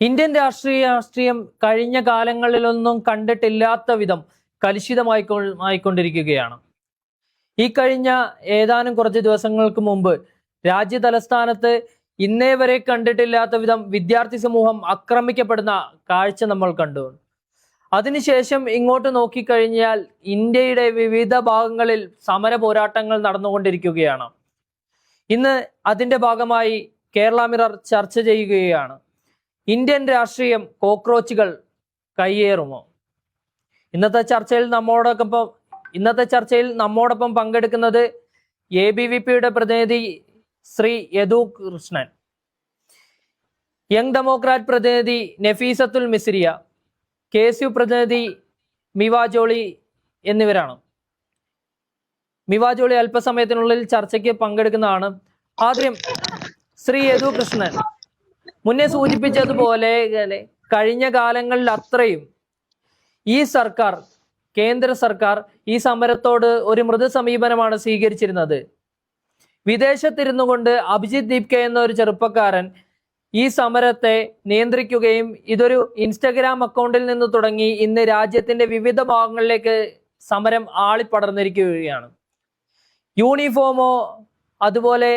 Indian രാഷ്ട്രീയം കഴിഞ്ഞ കാലങ്ങളിലൊന്നും കണ്ടിട്ടില്ലാത്ത വിധം കലുഷിതമായിക്കൊണ്ടിരിക്കുകയാണ്. ഈ കഴിഞ്ഞ ഏതാനും കുറച്ച് ദിവസങ്ങൾക്ക് മുമ്പ് രാജ്യ തലസ്ഥാനത്ത് ഇന്നേ വരെ കണ്ടിട്ടില്ലാത്ത വിധം വിദ്യാർത്ഥി സമൂഹം ആക്രമിക്കപ്പെടുന്ന കാഴ്ച നമ്മൾ കണ്ടു. അതിനുശേഷം ഇങ്ങോട്ട് നോക്കിക്കഴിഞ്ഞാൽ ഇന്ത്യയുടെ വിവിധ ഭാഗങ്ങളിൽ സമര പോരാട്ടങ്ങൾ നടന്നുകൊണ്ടിരിക്കുകയാണ്. ഇന്ന് അതിന്റെ ഭാഗമായി കേരള മിറർ ചർച്ച ചെയ്യുകയാണ്. ഇന്ത്യൻ രാഷ്ട്രീയം കോക്രോച്ചുകൾ കയ്യേറുമോ? ഇന്നത്തെ ചർച്ചയിൽ നമ്മോടൊപ്പം പങ്കെടുക്കുന്നത് ABVPയുടെ പ്രതിനിധി ശ്രീ യദു കൃഷ്ണൻ, യങ് ഡെമോക്രാറ്റ് പ്രതിനിധി നഫീസത്തുൽ മിസ്രിയ, KSU പ്രതിനിധി മിവ ജോളി എന്നിവരാണ്. മിവ ജോളി അല്പസമയത്തിനുള്ളിൽ ചർച്ചയ്ക്ക് പങ്കെടുക്കുന്നതാണ്. ആദ്യം ശ്രീ യദു കൃഷ്ണൻ, മുന്നേ സൂചിപ്പിച്ചതുപോലെ കഴിഞ്ഞ കാലങ്ങളിൽ അത്രയും ഈ കേന്ദ്ര സർക്കാർ ഈ സമരത്തോട് ഒരു മൃദു സമീപനമാണ് സ്വീകരിച്ചിരുന്നത്. വിദേശത്തിരുന്നു കൊണ്ട് അഭിജിത് ദീപ്കെ എന്ന ഒരു ചെറുപ്പക്കാരൻ ഈ സമരത്തെ നിയന്ത്രിക്കുകയും ഇതൊരു ഇൻസ്റ്റഗ്രാം അക്കൗണ്ടിൽ നിന്ന് തുടങ്ങി ഇന്ന് രാജ്യത്തിന്റെ വിവിധ ഭാഗങ്ങളിലേക്ക് സമരം ആളിപ്പടർന്നിരിക്കുകയാണ്. യൂണിഫോമോ അതുപോലെ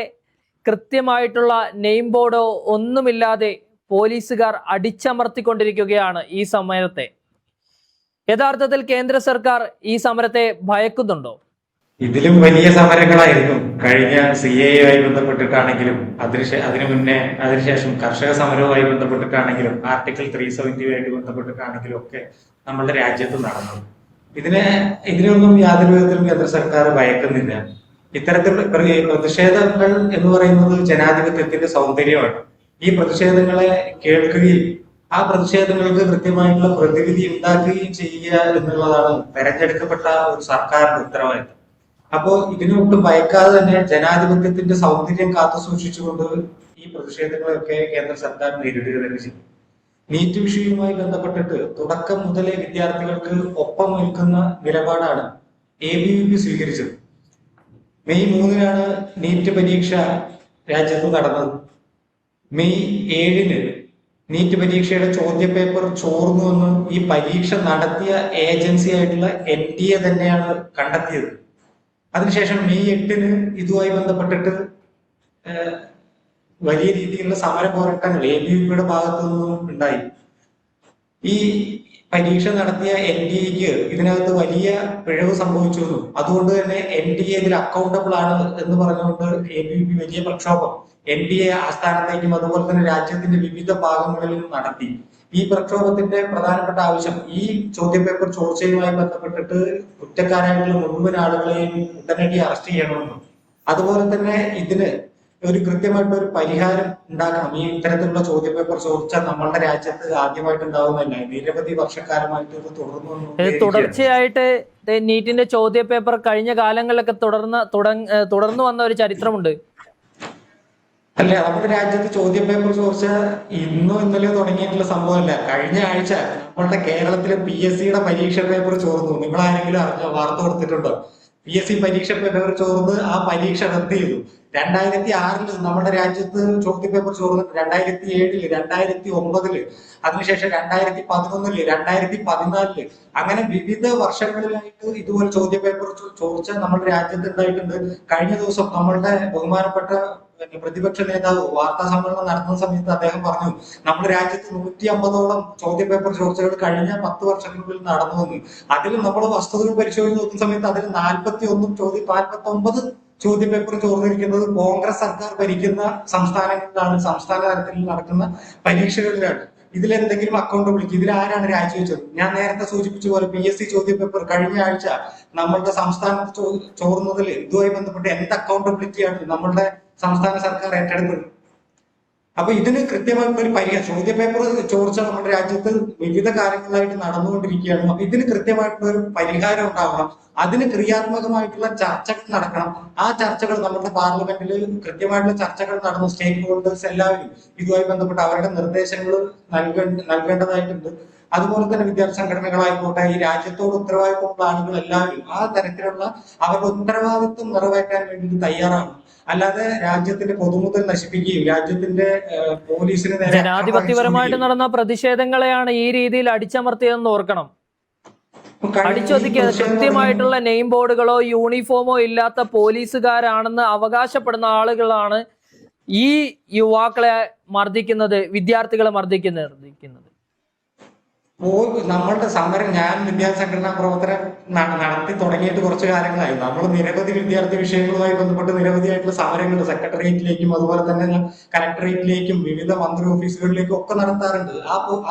കൃത്യമായിട്ടുള്ള നെയിം ബോർഡോ ഒന്നുമില്ലാതെ പോലീസുകാർ അടിച്ചമർത്തിക്കൊണ്ടിരിക്കുകയാണ് ഈ സമരത്തെ. യഥാർത്ഥത്തിൽ കേന്ദ്ര സർക്കാർ ഈ സമരത്തെ ഭയക്കുന്നുണ്ടോ? ഇതിലും വലിയ സമരങ്ങളായിരുന്നു കഴിഞ്ഞ CAA ബന്ധപ്പെട്ടിട്ടാണെങ്കിലും അതിനുശേഷം കർഷക സമരവുമായി ബന്ധപ്പെട്ടിട്ടാണെങ്കിലും ആർട്ടിക്കിൾ 370 ബന്ധപ്പെട്ടിട്ടാണെങ്കിലും ഒക്കെ നമ്മളുടെ രാജ്യത്ത് നടന്നത്. ഇതിനൊന്നും യാതൊരു വിധത്തിലും കേന്ദ്ര സർക്കാർ ഭയക്കുന്നില്ല. ഇത്തരത്തിലുള്ള പ്രതിഷേധങ്ങൾ എന്ന് പറയുന്നത് ജനാധിപത്യത്തിന്റെ സൗന്ദര്യമാണ്. ഈ പ്രതിഷേധങ്ങളെ കേൾക്കുകയും ആ പ്രതിഷേധങ്ങൾക്ക് കൃത്യമായിട്ടുള്ള പ്രതിവിധി ഉണ്ടാക്കുകയും ചെയ്യുക എന്നുള്ളതാണ് തെരഞ്ഞെടുക്കപ്പെട്ട ഒരു സർക്കാരിന്റെ ഉത്തരവാദിത്തം. അപ്പോ ഇതിനൊട്ടും ഭയക്കാതെ തന്നെ ജനാധിപത്യത്തിന്റെ സൗന്ദര്യം കാത്തു സൂക്ഷിച്ചുകൊണ്ട് ഈ പ്രതിഷേധങ്ങളെയൊക്കെ കേന്ദ്ര സർക്കാർ നേരിടുക തന്നെ ചെയ്യും. നീറ്റ് വിഷയവുമായി ബന്ധപ്പെട്ടിട്ട് തുടക്കം മുതലേ വിദ്യാർത്ഥികൾക്ക് ഒപ്പം നിൽക്കുന്ന നിലപാടാണ് ABVP സ്വീകരിച്ചത്. മെയ് 3-നാണ് നീറ്റ് പരീക്ഷ രാജ്യത്ത് നടന്നത്. മെയ് 7-ന് നീറ്റ് പരീക്ഷയുടെ ചോദ്യപേപ്പർ ചോർന്നുവെന്ന് ഈ പരീക്ഷ നടത്തിയ ഏജൻസി ആയിട്ടുള്ള NTA തന്നെയാണ് കണ്ടെത്തിയത്. അതിനുശേഷം മെയ് 8-ന് ഇതുമായി ബന്ധപ്പെട്ടിട്ട് വലിയ രീതിയിലുള്ള സമര പോരാട്ടങ്ങൾ ABVPയുടെ ഭാഗത്തു നിന്നും ഉണ്ടായി. ഈ പരീക്ഷ നടത്തിയ NTA ഇതിനകത്ത് വലിയ പിഴവ് സംഭവിച്ചു. അതുകൊണ്ട് തന്നെ NTA ഇതിൽ അക്കൗണ്ടബിൾ ആണ് എന്ന് പറഞ്ഞുകൊണ്ട് ABVP വലിയ പ്രക്ഷോഭം NTA ആസ്ഥാനത്തേക്കും അതുപോലെ തന്നെ രാജ്യത്തിന്റെ വിവിധ ഭാഗങ്ങളിലും നടത്തി. ഈ പ്രക്ഷോഭത്തിന്റെ പ്രധാനപ്പെട്ട ആവശ്യം ഈ ചോദ്യപേപ്പർ ചോർച്ചയുമായി ബന്ധപ്പെട്ടിട്ട് കുറ്റക്കാരായിട്ടുള്ള മുഴുവൻ ആളുകളെയും ഉടനടി അറസ്റ്റ് ചെയ്യണമെന്നും അതുപോലെ തന്നെ ഇതിന് ഒരു കൃത്യമായിട്ടുള്ള ഒരു പരിഹാരം ഉണ്ടാക്കണം. ഈ ഇത്തരത്തിലുള്ള ചോദ്യപേപ്പർ ചോർച്ച നമ്മളുടെ രാജ്യത്ത് ആദ്യമായിട്ട് ഉണ്ടാവുന്നതല്ല, നിരവധി വർഷക്കാലമായിട്ട് ഇത് തുടർച്ചയായിട്ട് നീറ്റിന്റെ ചോദ്യപേപ്പർ കഴിഞ്ഞ കാലങ്ങളിലൊക്കെ തുടർന്നു വന്ന ഒരു ചരിത്രമുണ്ട്. അല്ല, നമ്മുടെ രാജ്യത്ത് ചോദ്യപേപ്പർ ചോർച്ച ഇന്നോ ഇന്നലെയോ തുടങ്ങിയിട്ടുള്ള സംഭവമല്ല. കഴിഞ്ഞ ആഴ്ച നമ്മളുടെ കേരളത്തിലെ PSCയുടെ പരീക്ഷ പേപ്പർ ചോർന്നു. നിങ്ങൾ ആരെങ്കിലും വാർത്ത കൊടുത്തിട്ടുണ്ടോ? PSC പരീക്ഷ പേപ്പർ ചോർന്ന് ആ പരീക്ഷ റദ്ദ് ചെയ്തു. 2006-ൽ നമ്മുടെ രാജ്യത്ത് ചോദ്യപേപ്പർ ചോർന്നു. 2007-ല്, 2009-ല്, അതിനുശേഷം 2011-ല്, 2014-ല്, അങ്ങനെ വിവിധ വർഷങ്ങളിലായിട്ട് ഇതുപോലെ ചോദ്യപേപ്പർ ചോർച്ച നമ്മുടെ രാജ്യത്ത് ഉണ്ടായിട്ടുണ്ട്. കഴിഞ്ഞ ദിവസം നമ്മളുടെ ബഹുമാനപ്പെട്ട പ്രതിപക്ഷ നേതാവ് വാർത്താ സമ്മേളനം നടത്തുന്ന സമയത്ത് അദ്ദേഹം പറഞ്ഞു, നമ്മുടെ രാജ്യത്ത് 150ഓളം ചോദ്യപേപ്പർ ചോർച്ചകൾ കഴിഞ്ഞ 10 വർഷത്തിനുള്ളിൽ നടന്നു വന്നു. അതിൽ നമ്മൾ വസ്തുതകൾ പരിശോധിച്ച് നോക്കുന്ന സമയത്ത് അതിൽ 49 ചോദ്യപേപ്പർ ചോർന്നിരിക്കുന്നത് കോൺഗ്രസ് സർക്കാർ ഭരിക്കുന്ന സംസ്ഥാനങ്ങളിലാണ്, സംസ്ഥാന തലത്തിൽ നടക്കുന്ന പരീക്ഷകളിലാണ്. ഇതിലെന്തെങ്കിലും അക്കൗണ്ടബിലിറ്റി, ഇതിൽ ആരാണ് രാജിവെച്ചത്? ഞാൻ നേരത്തെ സൂചിപ്പിച്ച പോലെ PSC ചോദ്യപേപ്പർ കഴിഞ്ഞ ആഴ്ച നമ്മളുടെ സംസ്ഥാനത്ത് ചോർന്നതിൽ ഇതുമായി ബന്ധപ്പെട്ട് എന്ത് അക്കൗണ്ടബിലിറ്റിയാണ് നമ്മളുടെ സംസ്ഥാന സർക്കാർ ഏറ്റെടുത്തത്? അപ്പൊ ഇതിന് കൃത്യമായിട്ടുള്ള ഒരു പരിഹാരം, ചോദ്യപേപ്പർ ചോർച്ച നമ്മുടെ രാജ്യത്ത് വിവിധ കാര്യങ്ങളായിട്ട് നടന്നുകൊണ്ടിരിക്കുകയാണ്. അപ്പൊ ഇതിന് കൃത്യമായിട്ടുള്ള ഒരു പരിഹാരം ഉണ്ടാവണം. അതിന് ക്രിയാത്മകമായിട്ടുള്ള ചർച്ചകൾ നടക്കണം. ആ ചർച്ചകൾ നമ്മുടെ പാർലമെന്റിൽ കൃത്യമായിട്ടുള്ള ചർച്ചകൾ നടന്നു. സ്റ്റേക്ക് ഹോൾഡേഴ്സ് എല്ലാവരും ഇതുമായി ബന്ധപ്പെട്ട് അവരുടെ നിർദ്ദേശങ്ങൾ നൽകേണ്ടതായിട്ടുണ്ട്. അതുപോലെ തന്നെ വിദ്യാർത്ഥി സംഘടനകളായിക്കോട്ടെ, ഈ രാജ്യത്തോട് ഉത്തരവാദിത്തമുള്ള ആളുകൾ എല്ലാവരും ആ തരത്തിലുള്ള അവരുടെ ഉത്തരവാദിത്വം നിറവേറ്റാൻ വേണ്ടി തയ്യാറാണ്. അല്ലാതെ രാജ്യത്തിന്റെ പൊതുമുതൽ നശിപ്പിക്കുകയും രാജ്യത്തിന്റെ പോലീസിന് നേരെ ജനാധിപത്യപരമായിട്ട് നടന്ന പ്രതിഷേധങ്ങളെയാണ് ഈ രീതിയിൽ അടിച്ചമർത്തിയതെന്ന് ഓർക്കണം. അടിച്ചൊതുക്കിയ കൃത്യമായിട്ടുള്ള നെയിം ബോർഡുകളോ യൂണിഫോമോ ഇല്ലാത്ത പോലീസുകാരാണെന്ന് അവകാശപ്പെടുന്ന ആളുകളാണ് ഈ യുവാക്കളെ മർദ്ദിക്കുന്നത്, വിദ്യാർത്ഥികളെ മർദ്ദിക്കുന്നത്. നമ്മളുടെ സമരം, ഞാൻ വിദ്യാർത്ഥി സംഘടനാ പ്രവർത്തനം നടത്തി തുടങ്ങിയിട്ട് കുറച്ചു കാലങ്ങളായി. നമ്മൾ നിരവധി വിദ്യാർത്ഥി വിഷയങ്ങളുമായി ബന്ധപ്പെട്ട് നിരവധിയായിട്ടുള്ള സമരങ്ങൾ സെക്രട്ടേറിയറ്റിലേക്കും അതുപോലെ തന്നെ കലക്ടറേറ്റിലേക്കും വിവിധ മന്ത്രി ഓഫീസുകളിലേക്കും ഒക്കെ നടത്താറുണ്ട്.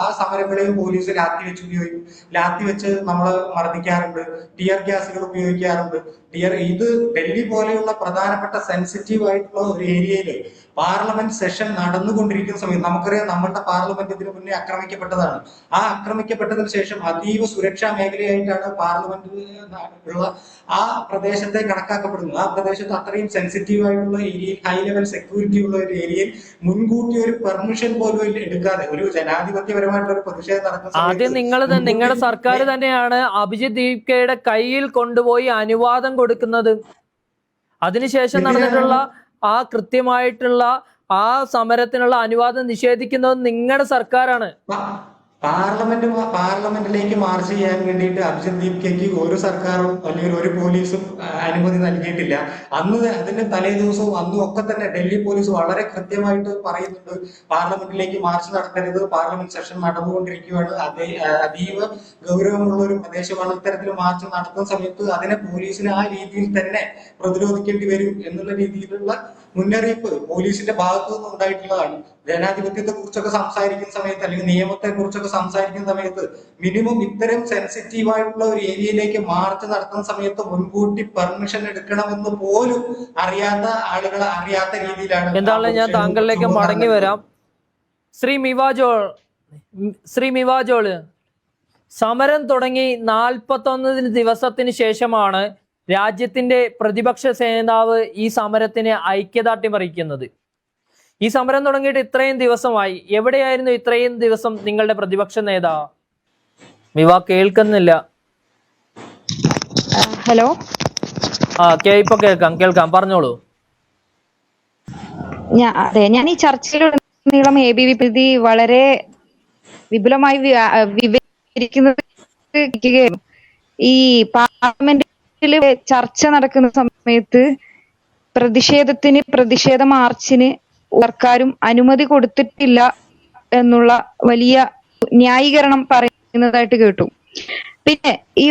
ആ സമരങ്ങളെയും പോലീസ് ലാത്തി വെച്ച് ഉപയോഗിക്കും. ലാത്തി വെച്ച് നമ്മളെ മർദ്ദിക്കാറുണ്ട്, ടിയർ ഗ്യാസുകൾ ഉപയോഗിക്കാറുണ്ട്. ഇത് ഡൽഹി പോലെയുള്ള പ്രധാനപ്പെട്ട സെൻസിറ്റീവ് ആയിട്ടുള്ള ഒരു ഏരിയയില് പാർലമെന്റ് സെഷൻ നടന്നുകൊണ്ടിരിക്കുന്ന സമയത്ത് നമുക്കറിയാം, നമ്മളുടെ പാർലമെന്റ് ഇതിനു മുന്നേ ആക്രമിക്കപ്പെട്ടതാണ്. ആ ആക്രമിക്കപ്പെട്ടതിന് ശേഷം അതീവ സുരക്ഷാ മേഖലയായിട്ടാണ് പാർലമെന്റ് ഉള്ള ആ പ്രദേശത്തെ കണക്കാക്കപ്പെടുന്നത്. ആ പ്രദേശത്ത് അത്രയും സെൻസിറ്റീവ് ആയിട്ടുള്ള ഏരിയയിൽ, ഹൈ ലെവൽ സെക്യൂരിറ്റി ഉള്ള ഒരു ഏരിയയിൽ മുൻകൂട്ടി ഒരു പെർമിഷൻ പോലും എടുക്കാതെ ഒരു ജനാധിപത്യപരമായിട്ടുള്ള ഒരു പ്രതിഷേധം നടക്കുന്ന ആദ്യം നിങ്ങളുടെ സർക്കാർ തന്നെയാണ് അഭിജിത് ദീപ്കയുടെ കയ്യിൽ കൊണ്ടുപോയി അനുവാദം കൊടുക്കുന്നത്. അതിനുശേഷം നടന്നിട്ടുള്ള ആ കൃത്യമായിട്ടുള്ള ആ സമരത്തിനുള്ള അനുവാദം നിഷേധിക്കുന്നത് നിങ്ങളുടെ സർക്കാരാണ്. പാർലമെന്റിലേക്ക് മാർച്ച് ചെയ്യാൻ വേണ്ടിയിട്ട് അഭിജിത് ദീപ്കയ്ക്ക് ഒരു സർക്കാരും അല്ലെങ്കിൽ ഒരു പോലീസും അനുമതി നൽകിയിട്ടില്ല. അതിന്റെ തലേ ദിവസവും അന്നും ഒക്കെ തന്നെ ഡൽഹി പോലീസ് വളരെ കൃത്യമായിട്ട് പറയുന്നുണ്ട്, പാർലമെന്റിലേക്ക് മാർച്ച് നടത്തരുത്, പാർലമെന്റ് സെഷൻ നടന്നുകൊണ്ടിരിക്കുകയാണ്, അതീവ ഗൗരവമുള്ള ഒരു പ്രദേശമാണ്. ഇത്തരത്തിൽ മാർച്ച് നടത്തുന്ന സമയത്ത് അതിനെ പോലീസിന് ആ രീതിയിൽ തന്നെ പ്രതിരോധിക്കേണ്ടി വരും എന്നുള്ള രീതിയിലുള്ള മുന്നറിയിപ്പ് പോലീസിന്റെ ഭാഗത്തു നിന്നും ഉണ്ടായിട്ടുള്ളതാണ്. ജനാധിപത്യത്തെ കുറിച്ചൊക്കെ സംസാരിക്കുന്ന സമയത്ത് അല്ലെങ്കിൽ നിയമത്തെ കുറിച്ചൊക്കെ സംസാരിക്കുന്ന സമയത്ത് മിനിമം ഇത്തരം സെൻസിറ്റീവ് ആയിട്ടുള്ള ഒരു ഏരിയയിലേക്ക് മാർച്ച് നടത്തുന്ന സമയത്ത് മുൻകൂട്ടി പെർമിഷൻ എടുക്കണമെന്ന് പോലും അറിയാത്ത ആളുകൾ അറിയാത്ത രീതിയിലാണ്. എന്തായാലും ഞാൻ താങ്കളിലേക്ക് മടങ്ങി വരാം. ശ്രീ മിവാജോള്, സമരം തുടങ്ങി 41 ദിവസത്തിന് ശേഷമാണ് രാജ്യത്തിന്റെ പ്രതിപക്ഷ നേതാവ് ഈ സമരത്തിന് ഐക്യദാർഢ്യം അറിയിക്കുന്നത്. ഈ സമരം തുടങ്ങിയിട്ട് ഇത്രയും ദിവസമായി, എവിടെയായിരുന്നു ഇത്രയും ദിവസം നിങ്ങളുടെ പ്രതിപക്ഷ നേതാവ്? മിവ കേൾക്കുന്നില്ല. ഹലോ, ഇപ്പൊ കേൾക്കാം, പറഞ്ഞോളൂ. ഞാൻ ഈ ചർച്ചയിലുടനീളം ABVP വളരെ വിപുലമായി വിവരിക്കുന്നത് ഈ പാർലമെന്റിൽ ചർച്ച നടക്കുന്ന സമയത്ത് പ്രതിഷേധ മാർച്ചിന് സർക്കാരും അനുമതി കൊടുത്തിട്ടില്ല എന്നുള്ള വലിയ ന്യായീകരണം പറയുന്നതായിട്ട് കേട്ടു. പിന്നെ ഈ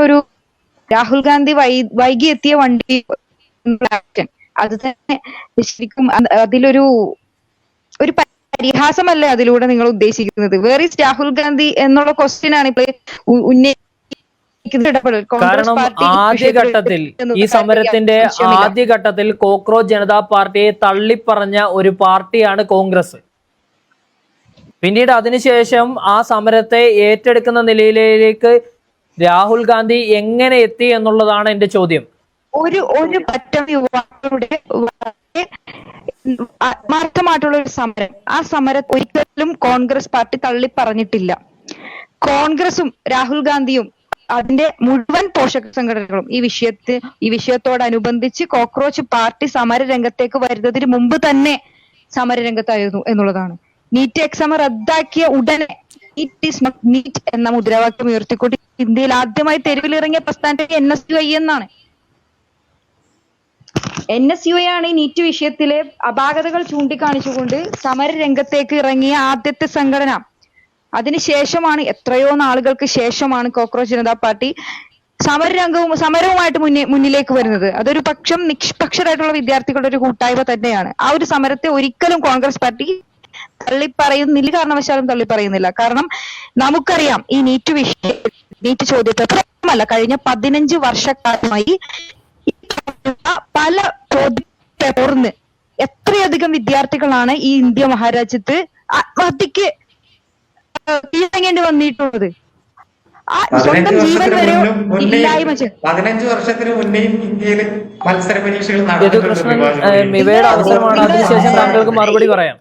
ഒരു രാഹുൽ ഗാന്ധി വൈകി എത്തിയ വണ്ടി അത് തന്നെ ശരിക്കും അതിലൊരു പരിഹാസമല്ലേ അതിലൂടെ നിങ്ങൾ ഉദ്ദേശിക്കുന്നത്? വേർ ഈസ് രാഹുൽ ഗാന്ധി എന്നുള്ള ക്വസ്റ്റ്യൻ ആണ് ഇപ്പൊ കാരണം ആദ്യഘട്ടത്തിൽ ഈ സമരത്തിന്റെ ആദ്യഘട്ടത്തിൽ കോക്രോച്ച് ജനതാ പാർട്ടിയെ തള്ളിപ്പറഞ്ഞ ഒരു പാർട്ടിയാണ് കോൺഗ്രസ്. പിന്നീട് അതിനുശേഷം ആ സമരത്തെ ഏറ്റെടുക്കുന്ന നിലയിലേക്ക് രാഹുൽ ഗാന്ധി എങ്ങനെ എത്തി എന്നുള്ളതാണ് എന്റെ ചോദ്യം. ഒരു പറ്റം യുവാക്കളുടെ ആത്മാർത്ഥമായിട്ടുള്ള ഒരു സമരം, ആ സമരം ഒരിക്കലും കോൺഗ്രസ് പാർട്ടി തള്ളിപ്പറഞ്ഞിട്ടില്ല. കോൺഗ്രസും രാഹുൽ ഗാന്ധിയും അതിന്റെ മുഴുവൻ പോഷക സംഘടനകളും ഈ വിഷയത്തോടനുബന്ധിച്ച് കോക്രോച്ച് പാർട്ടി സമരരംഗത്തേക്ക് വരുന്നതിന് മുമ്പ് തന്നെ സമരരംഗത്തായിരുന്നു എന്നുള്ളതാണ്. നീറ്റ് എക്സാം റദ്ദാക്കിയ ഉടനെ നീറ്റ് എന്ന മുദ്രാവാക്യം ഉയർത്തിക്കൊണ്ട് ഇന്ത്യയിൽ ആദ്യമായി തെരുവിലിറങ്ങിയ പ്രസ്ഥാനത്തെ NSUI എന്നാണ്. NSUI ആണ് ഈ നീറ്റ് വിഷയത്തിലെ അപാകതകൾ ചൂണ്ടിക്കാണിച്ചുകൊണ്ട് സമരരംഗത്തേക്ക് ഇറങ്ങിയ ആദ്യത്തെ സംഘടന. അതിനുശേഷമാണ്, എത്രയോ നാളുകൾക്ക് ശേഷമാണ് കോക്രോച്ച് ജനതാ പാർട്ടി സമരവുമായിട്ട് മുന്നിലേക്ക് വരുന്നത്. അതൊരു പക്ഷം നിഷ്പക്ഷരായിട്ടുള്ള വിദ്യാർത്ഥികളുടെ ഒരു കൂട്ടായ്മ തന്നെയാണ്. ആ ഒരു സമരത്തെ ഒരിക്കലും കോൺഗ്രസ് പാർട്ടി തള്ളിപ്പറയുന്നില്ല, കാരണവശാലും തള്ളിപ്പറയുന്നില്ല. കാരണം നമുക്കറിയാം ഈ നീറ്റ് ചോദ്യപേപ്പർ അല്ല, കഴിഞ്ഞ 15 വർഷക്കാലമായി പല ചോദ്യപേപ്പറിന് എത്രയധികം വിദ്യാർത്ഥികളാണ് ഈ ഇന്ത്യ മഹാരാജ്യത്ത് ആത്മഹത്യക്ക് കീഴടങ്ങേണ്ടി വന്നിട്ടുള്ളത്. സ്വന്തം ജീവൻ വരെ ഇല്ലായ്മ. 15 വർഷത്തിന് മുന്നേയും ഇന്ത്യയിൽ മത്സര പരീക്ഷകൾ മിവയുടെ അവസരമാണ്, അതിനുശേഷം താങ്കൾക്ക് മറുപടി പറയാം.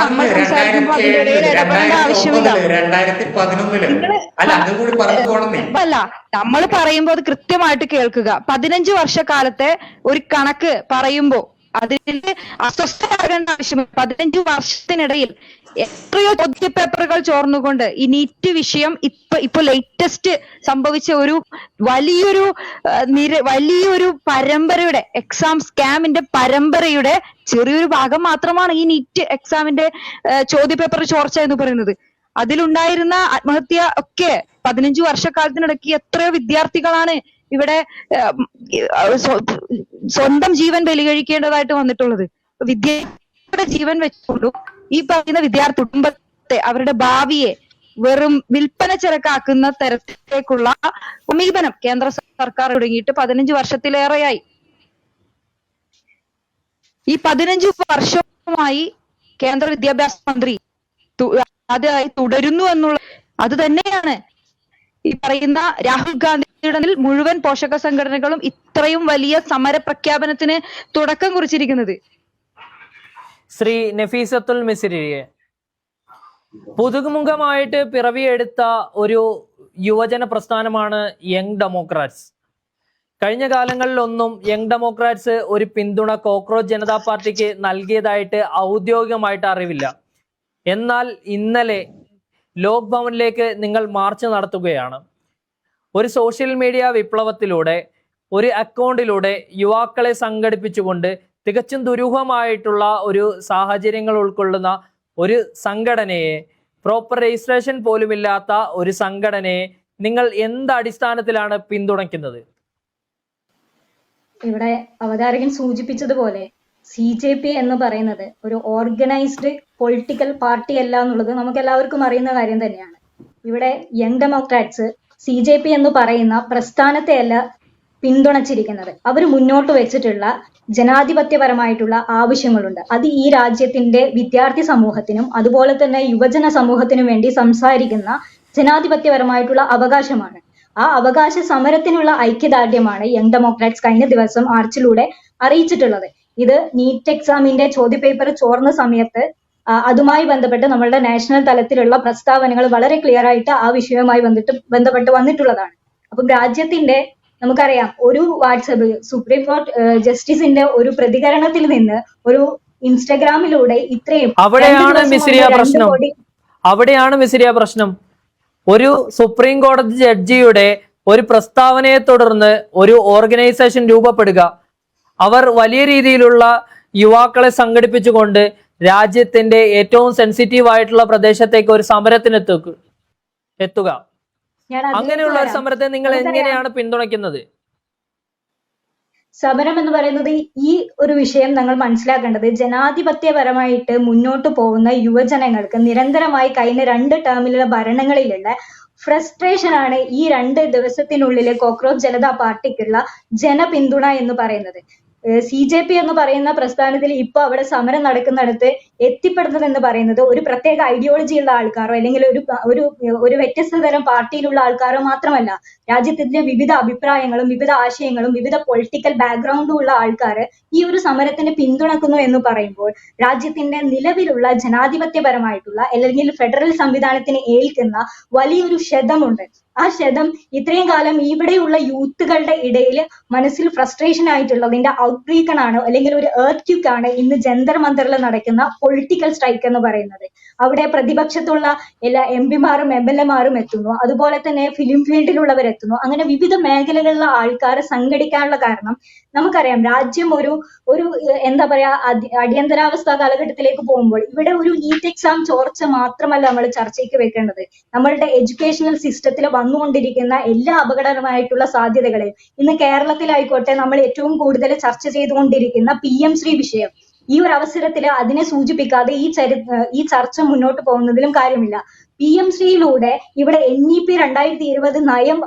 നമ്മൾ സംസാരിക്കുമ്പോൾ അതിന്റെ ഇടയിൽ ഇടപെടേണ്ട ആവശ്യമില്ല. 2011 അല്ല, നമ്മൾ പറയുമ്പോൾ അത് കൃത്യമായിട്ട് കേൾക്കുക. 15 വർഷക്കാലത്തെ ഒരു കണക്ക് പറയുമ്പോ അതിൽ അസ്വസ്ഥരാകേണ്ട ആവശ്യമില്ല. 15 വർഷത്തിനിടയിൽ എത്രയോ ചോദ്യപേപ്പറുകൾ ചോർന്നുകൊണ്ട് ഈ നീറ്റ് വിഷയം ഇപ്പൊ ലേറ്റസ്റ്റ് സംഭവിച്ച ഒരു വലിയൊരു പരമ്പരയുടെ എക്സാം സ്കാമിന്റെ പരമ്പരയുടെ ചെറിയൊരു ഭാഗം മാത്രമാണ് ഈ നീറ്റ് എക്സാമിന്റെ ചോദ്യപേപ്പർ ചോർച്ച എന്ന് പറയുന്നത്. അതിലുണ്ടായിരുന്ന ആത്മഹത്യ ഒക്കെ 15 വർഷക്കാലത്തിനിടയ്ക്ക് എത്രയോ വിദ്യാർത്ഥികളാണ് ഇവിടെ സ്വന്തം ജീവൻ ബലികഴിക്കേണ്ടതായിട്ട് വന്നിട്ടുള്ളത്. വിദ്യാർത്ഥിയുടെ ജീവൻ വെച്ചുകൊണ്ടും ഈ പറയുന്ന വിദ്യാർത്ഥി കുടുംബത്തെ, അവരുടെ ഭാവിയെ വെറും വിൽപ്പന ചരക്കാക്കുന്ന തരത്തിലേക്കുള്ള സമീപനം കേന്ദ്ര സർക്കാർ തുടങ്ങിയിട്ട് 15 വർഷത്തിലേറെയായി. ഈ 15 വർഷവുമായി കേന്ദ്ര വിദ്യാഭ്യാസ മന്ത്രി അതായി തുടരുന്നു എന്നുള്ള അത് തന്നെയാണ് ഈ പറയുന്ന രാഹുൽ ഗാന്ധിയുടെ മുഴുവൻ പോഷക സംഘടനകളും ഇത്രയും വലിയ സമര പ്രഖ്യാപനത്തിന് തുടക്കം കുറിച്ചിരിക്കുന്നത്. ശ്രീ നഫീസത്തുൽ മിസ്രിയെ, പുതുമുഖമായിട്ട് പിറവിയെടുത്ത ഒരു യുവജന പ്രസ്ഥാനമാണ് യങ് ഡെമോക്രാറ്റ്സ്. കഴിഞ്ഞ കാലങ്ങളിലൊന്നും യങ് ഡെമോക്രാറ്റ്സ് ഒരു പിന്തുണ കോക്രോച്ച് ജനതാ പാർട്ടിക്ക് നൽകിയതായിട്ട് ഔദ്യോഗികമായിട്ട് അറിവില്ല. എന്നാൽ ഇന്നലെ ലോക് ഭവനിലേക്ക് നിങ്ങൾ മാർച്ച് നടത്തുകയാണ്. ഒരു സോഷ്യൽ മീഡിയ വിപ്ലവത്തിലൂടെ, ഒരു അക്കൗണ്ടിലൂടെ യുവാക്കളെ സംഘടിപ്പിച്ചുകൊണ്ട് തികച്ചും ദുരൂഹമായിട്ടുള്ള ഒരു സാഹചര്യങ്ങൾ ഉൾക്കൊള്ളുന്ന ഒരു സംഘടനയെ, പ്രോപ്പർ രജിസ്ട്രേഷൻ പോലുമില്ലാത്ത ഒരു സംഘടനയെ നിങ്ങൾ എന്ത് അടിസ്ഥാനത്തിലാണ് പിന്തുണയ്ക്കുന്നത്? ഇവിടെ അവതാരകൻ സൂചിപ്പിച്ചതുപോലെ CJP എന്ന് പറയുന്നത് ഒരു ഓർഗനൈസ്ഡ് പൊളിറ്റിക്കൽ പാർട്ടി അല്ല എന്നുള്ളത് നമുക്ക് എല്ലാവർക്കും അറിയുന്ന കാര്യം തന്നെയാണ്. ഇവിടെ യങ് ഡെമോക്രാറ്റ്സ് CJP എന്ന് പറയുന്ന പ്രസ്ഥാനത്തെയല്ല പിന്തുണച്ചിരിക്കുന്നത്. അവർ മുന്നോട്ട് വെച്ചിട്ടുള്ള ജനാധിപത്യപരമായിട്ടുള്ള ആവശ്യങ്ങളുണ്ട്. അത് ഈ രാജ്യത്തിന്റെ വിദ്യാർത്ഥി സമൂഹത്തിനും അതുപോലെ തന്നെ യുവജന സമൂഹത്തിനും വേണ്ടി സംസാരിക്കുന്ന ജനാധിപത്യപരമായിട്ടുള്ള അവകാശമാണ്. ആ അവകാശ സമരത്തിനുള്ള ഐക്യദാർഢ്യമാണ് യങ് ഡെമോക്രാറ്റ്സ് കഴിഞ്ഞ ദിവസം മാർച്ചിലൂടെ അറിയിച്ചിട്ടുള്ളത്. ഇത് നീറ്റ് എക്സാമിന്റെ ചോദ്യപേപ്പർ ചോർന്ന സമയത്ത് അതുമായി ബന്ധപ്പെട്ട് നമ്മളുടെ നാഷണൽ തലത്തിലുള്ള പ്രസ്താവനകൾ വളരെ ക്ലിയർ ആയിട്ട് ആ വിഷയവുമായി ബന്ധപ്പെട്ട് വന്നിട്ടുള്ളതാണ്. അപ്പം രാജ്യത്തിന്റെ നമുക്കറിയാം, ഒരു വാട്സപ്പ് സുപ്രീം കോടതി ജസ്റ്റിസിന്റെ ഒരു പ്രതികരണത്തിൽ നിന്ന് ഒരു ഇൻസ്റ്റഗ്രാമിലൂടെ ഇത്രയും അവിടെയാണ് മിസ്രിയ പ്രശ്നം. ഒരു സുപ്രീം കോടതി ജഡ്ജിയുടെ ഒരു പ്രസ്താവനയെ തുടർന്ന് ഒരു ഓർഗനൈസേഷൻ രൂപപ്പെടുക, അവർ വലിയ രീതിയിലുള്ള യുവാക്കളെ സംഘടിപ്പിച്ചുകൊണ്ട് രാജ്യത്തിന്റെ ഏറ്റവും സെൻസിറ്റീവ് ആയിട്ടുള്ള പ്രദേശത്തേക്ക് ഒരു സമരത്തിന് എത്തുക. അങ്ങനെയുള്ള ഒരു സമരത്തെ നിങ്ങൾ എങ്ങനെയാണ് പിന്തുണയ്ക്കുന്നത്? സമരം എന്ന് പറയുന്നത് ഈ ഒരു വിഷയം നമ്മൾ മനസ്സിലാക്കേണ്ടത്, ജനാധിപത്യപരമായിട്ട് മുന്നോട്ട് പോകുന്ന യുവജനങ്ങൾക്ക് നിരന്തരമായി കഴിഞ്ഞ 2 ടേമിലുള്ള ഭരണങ്ങളിലുള്ള ഫ്രസ്ട്രേഷൻ ആണ് ഈ 2 ദിവസത്തിനുള്ളിലെ കോക്രോച്ച് ജനതാ പാർട്ടിക്കുള്ള ജനപിന്തുണ എന്ന് പറയുന്നത്. CJP എന്ന് പറയുന്ന പ്രസ്ഥാനത്തിൽ ഇപ്പൊ അവിടെ സമരം നടക്കുന്നിടത്ത് എത്തിപ്പെടുന്നത് എന്ന് പറയുന്നത് ഒരു പ്രത്യേക ഐഡിയോളജി ഉള്ള ആൾക്കാരോ അല്ലെങ്കിൽ ഒരു വ്യത്യസ്ത തരം പാർട്ടിയിലുള്ള ആൾക്കാരോ മാത്രമല്ല. രാജ്യത്തിന്റെ വിവിധ അഭിപ്രായങ്ങളും വിവിധ ആശയങ്ങളും വിവിധ പൊളിറ്റിക്കൽ ബാക്ക്ഗ്രൗണ്ടും ഉള്ള ആൾക്കാർ ഈ ഒരു സമരത്തിന് പിന്തുണക്കുന്നു എന്ന് പറയുമ്പോൾ രാജ്യത്തിന്റെ നിലവിലുള്ള ജനാധിപത്യപരമായിട്ടുള്ള അല്ലെങ്കിൽ ഫെഡറൽ സംവിധാനത്തിന് ഏൽക്കുന്ന വലിയൊരു ക്ഷതമുണ്ട്. ആ ക്ഷതം ഇത്രയും കാലം ഇവിടെയുള്ള യൂത്തുകളുടെ ഇടയിൽ മനസ്സിൽ ഫ്രസ്ട്രേഷൻ ആയിട്ടുള്ളതിന്റെ ഔട്ട്ബ്രേക്ക് ആണ് അല്ലെങ്കിൽ ഒരു എർത്ത് ക്യൂക്ക് ആണ് ഇന്ന് ജന്തർ മന്ദറിൽ നടക്കുന്ന പൊളിറ്റിക്കൽ സ്ട്രൈക്ക് എന്ന് പറയുന്നത്. അവിടെ പ്രതിപക്ഷത്തുള്ള എല്ലാ MP-മാരും MLA-മാരും എത്തുന്നു, അതുപോലെ തന്നെ ഫിലിം ഫീൽഡിലുള്ളവർ എത്തുന്നു. അങ്ങനെ വിവിധ മേഖലകളിലുള്ള ആൾക്കാരെ സംഘടിക്കാനുള്ള കാരണം നമുക്കറിയാം, രാജ്യം ഒരു എന്താ പറയാ അടിയന്തരാവസ്ഥ കാലഘട്ടത്തിലേക്ക് പോകുമ്പോൾ ഇവിടെ ഒരു നീറ്റ് എക്സാം ചോർച്ച മാത്രമല്ല നമ്മൾ ചർച്ചയ്ക്ക് വെക്കേണ്ടത്. നമ്മളുടെ എഡ്യൂക്കേഷണൽ സിസ്റ്റത്തിൽ വന്നുകൊണ്ടിരിക്കുന്ന എല്ലാ അപകടകരമായിട്ടുള്ള സാധ്യതകളെയും ഇന്ന് കേരളത്തിലായിക്കോട്ടെ നമ്മൾ ഏറ്റവും കൂടുതൽ ചർച്ച ചെയ്തുകൊണ്ടിരിക്കുന്ന PM ശ്രീ വിഷയം, ഈ ഒരു അവസരത്തിൽ അതിനെ സൂചിപ്പിക്കാതെ ഈ ചർച്ച മുന്നോട്ട് പോകുന്നതിലും കാര്യമില്ല. PM ശ്രീയിലൂടെ ഇവിടെ NEP 2020 നയം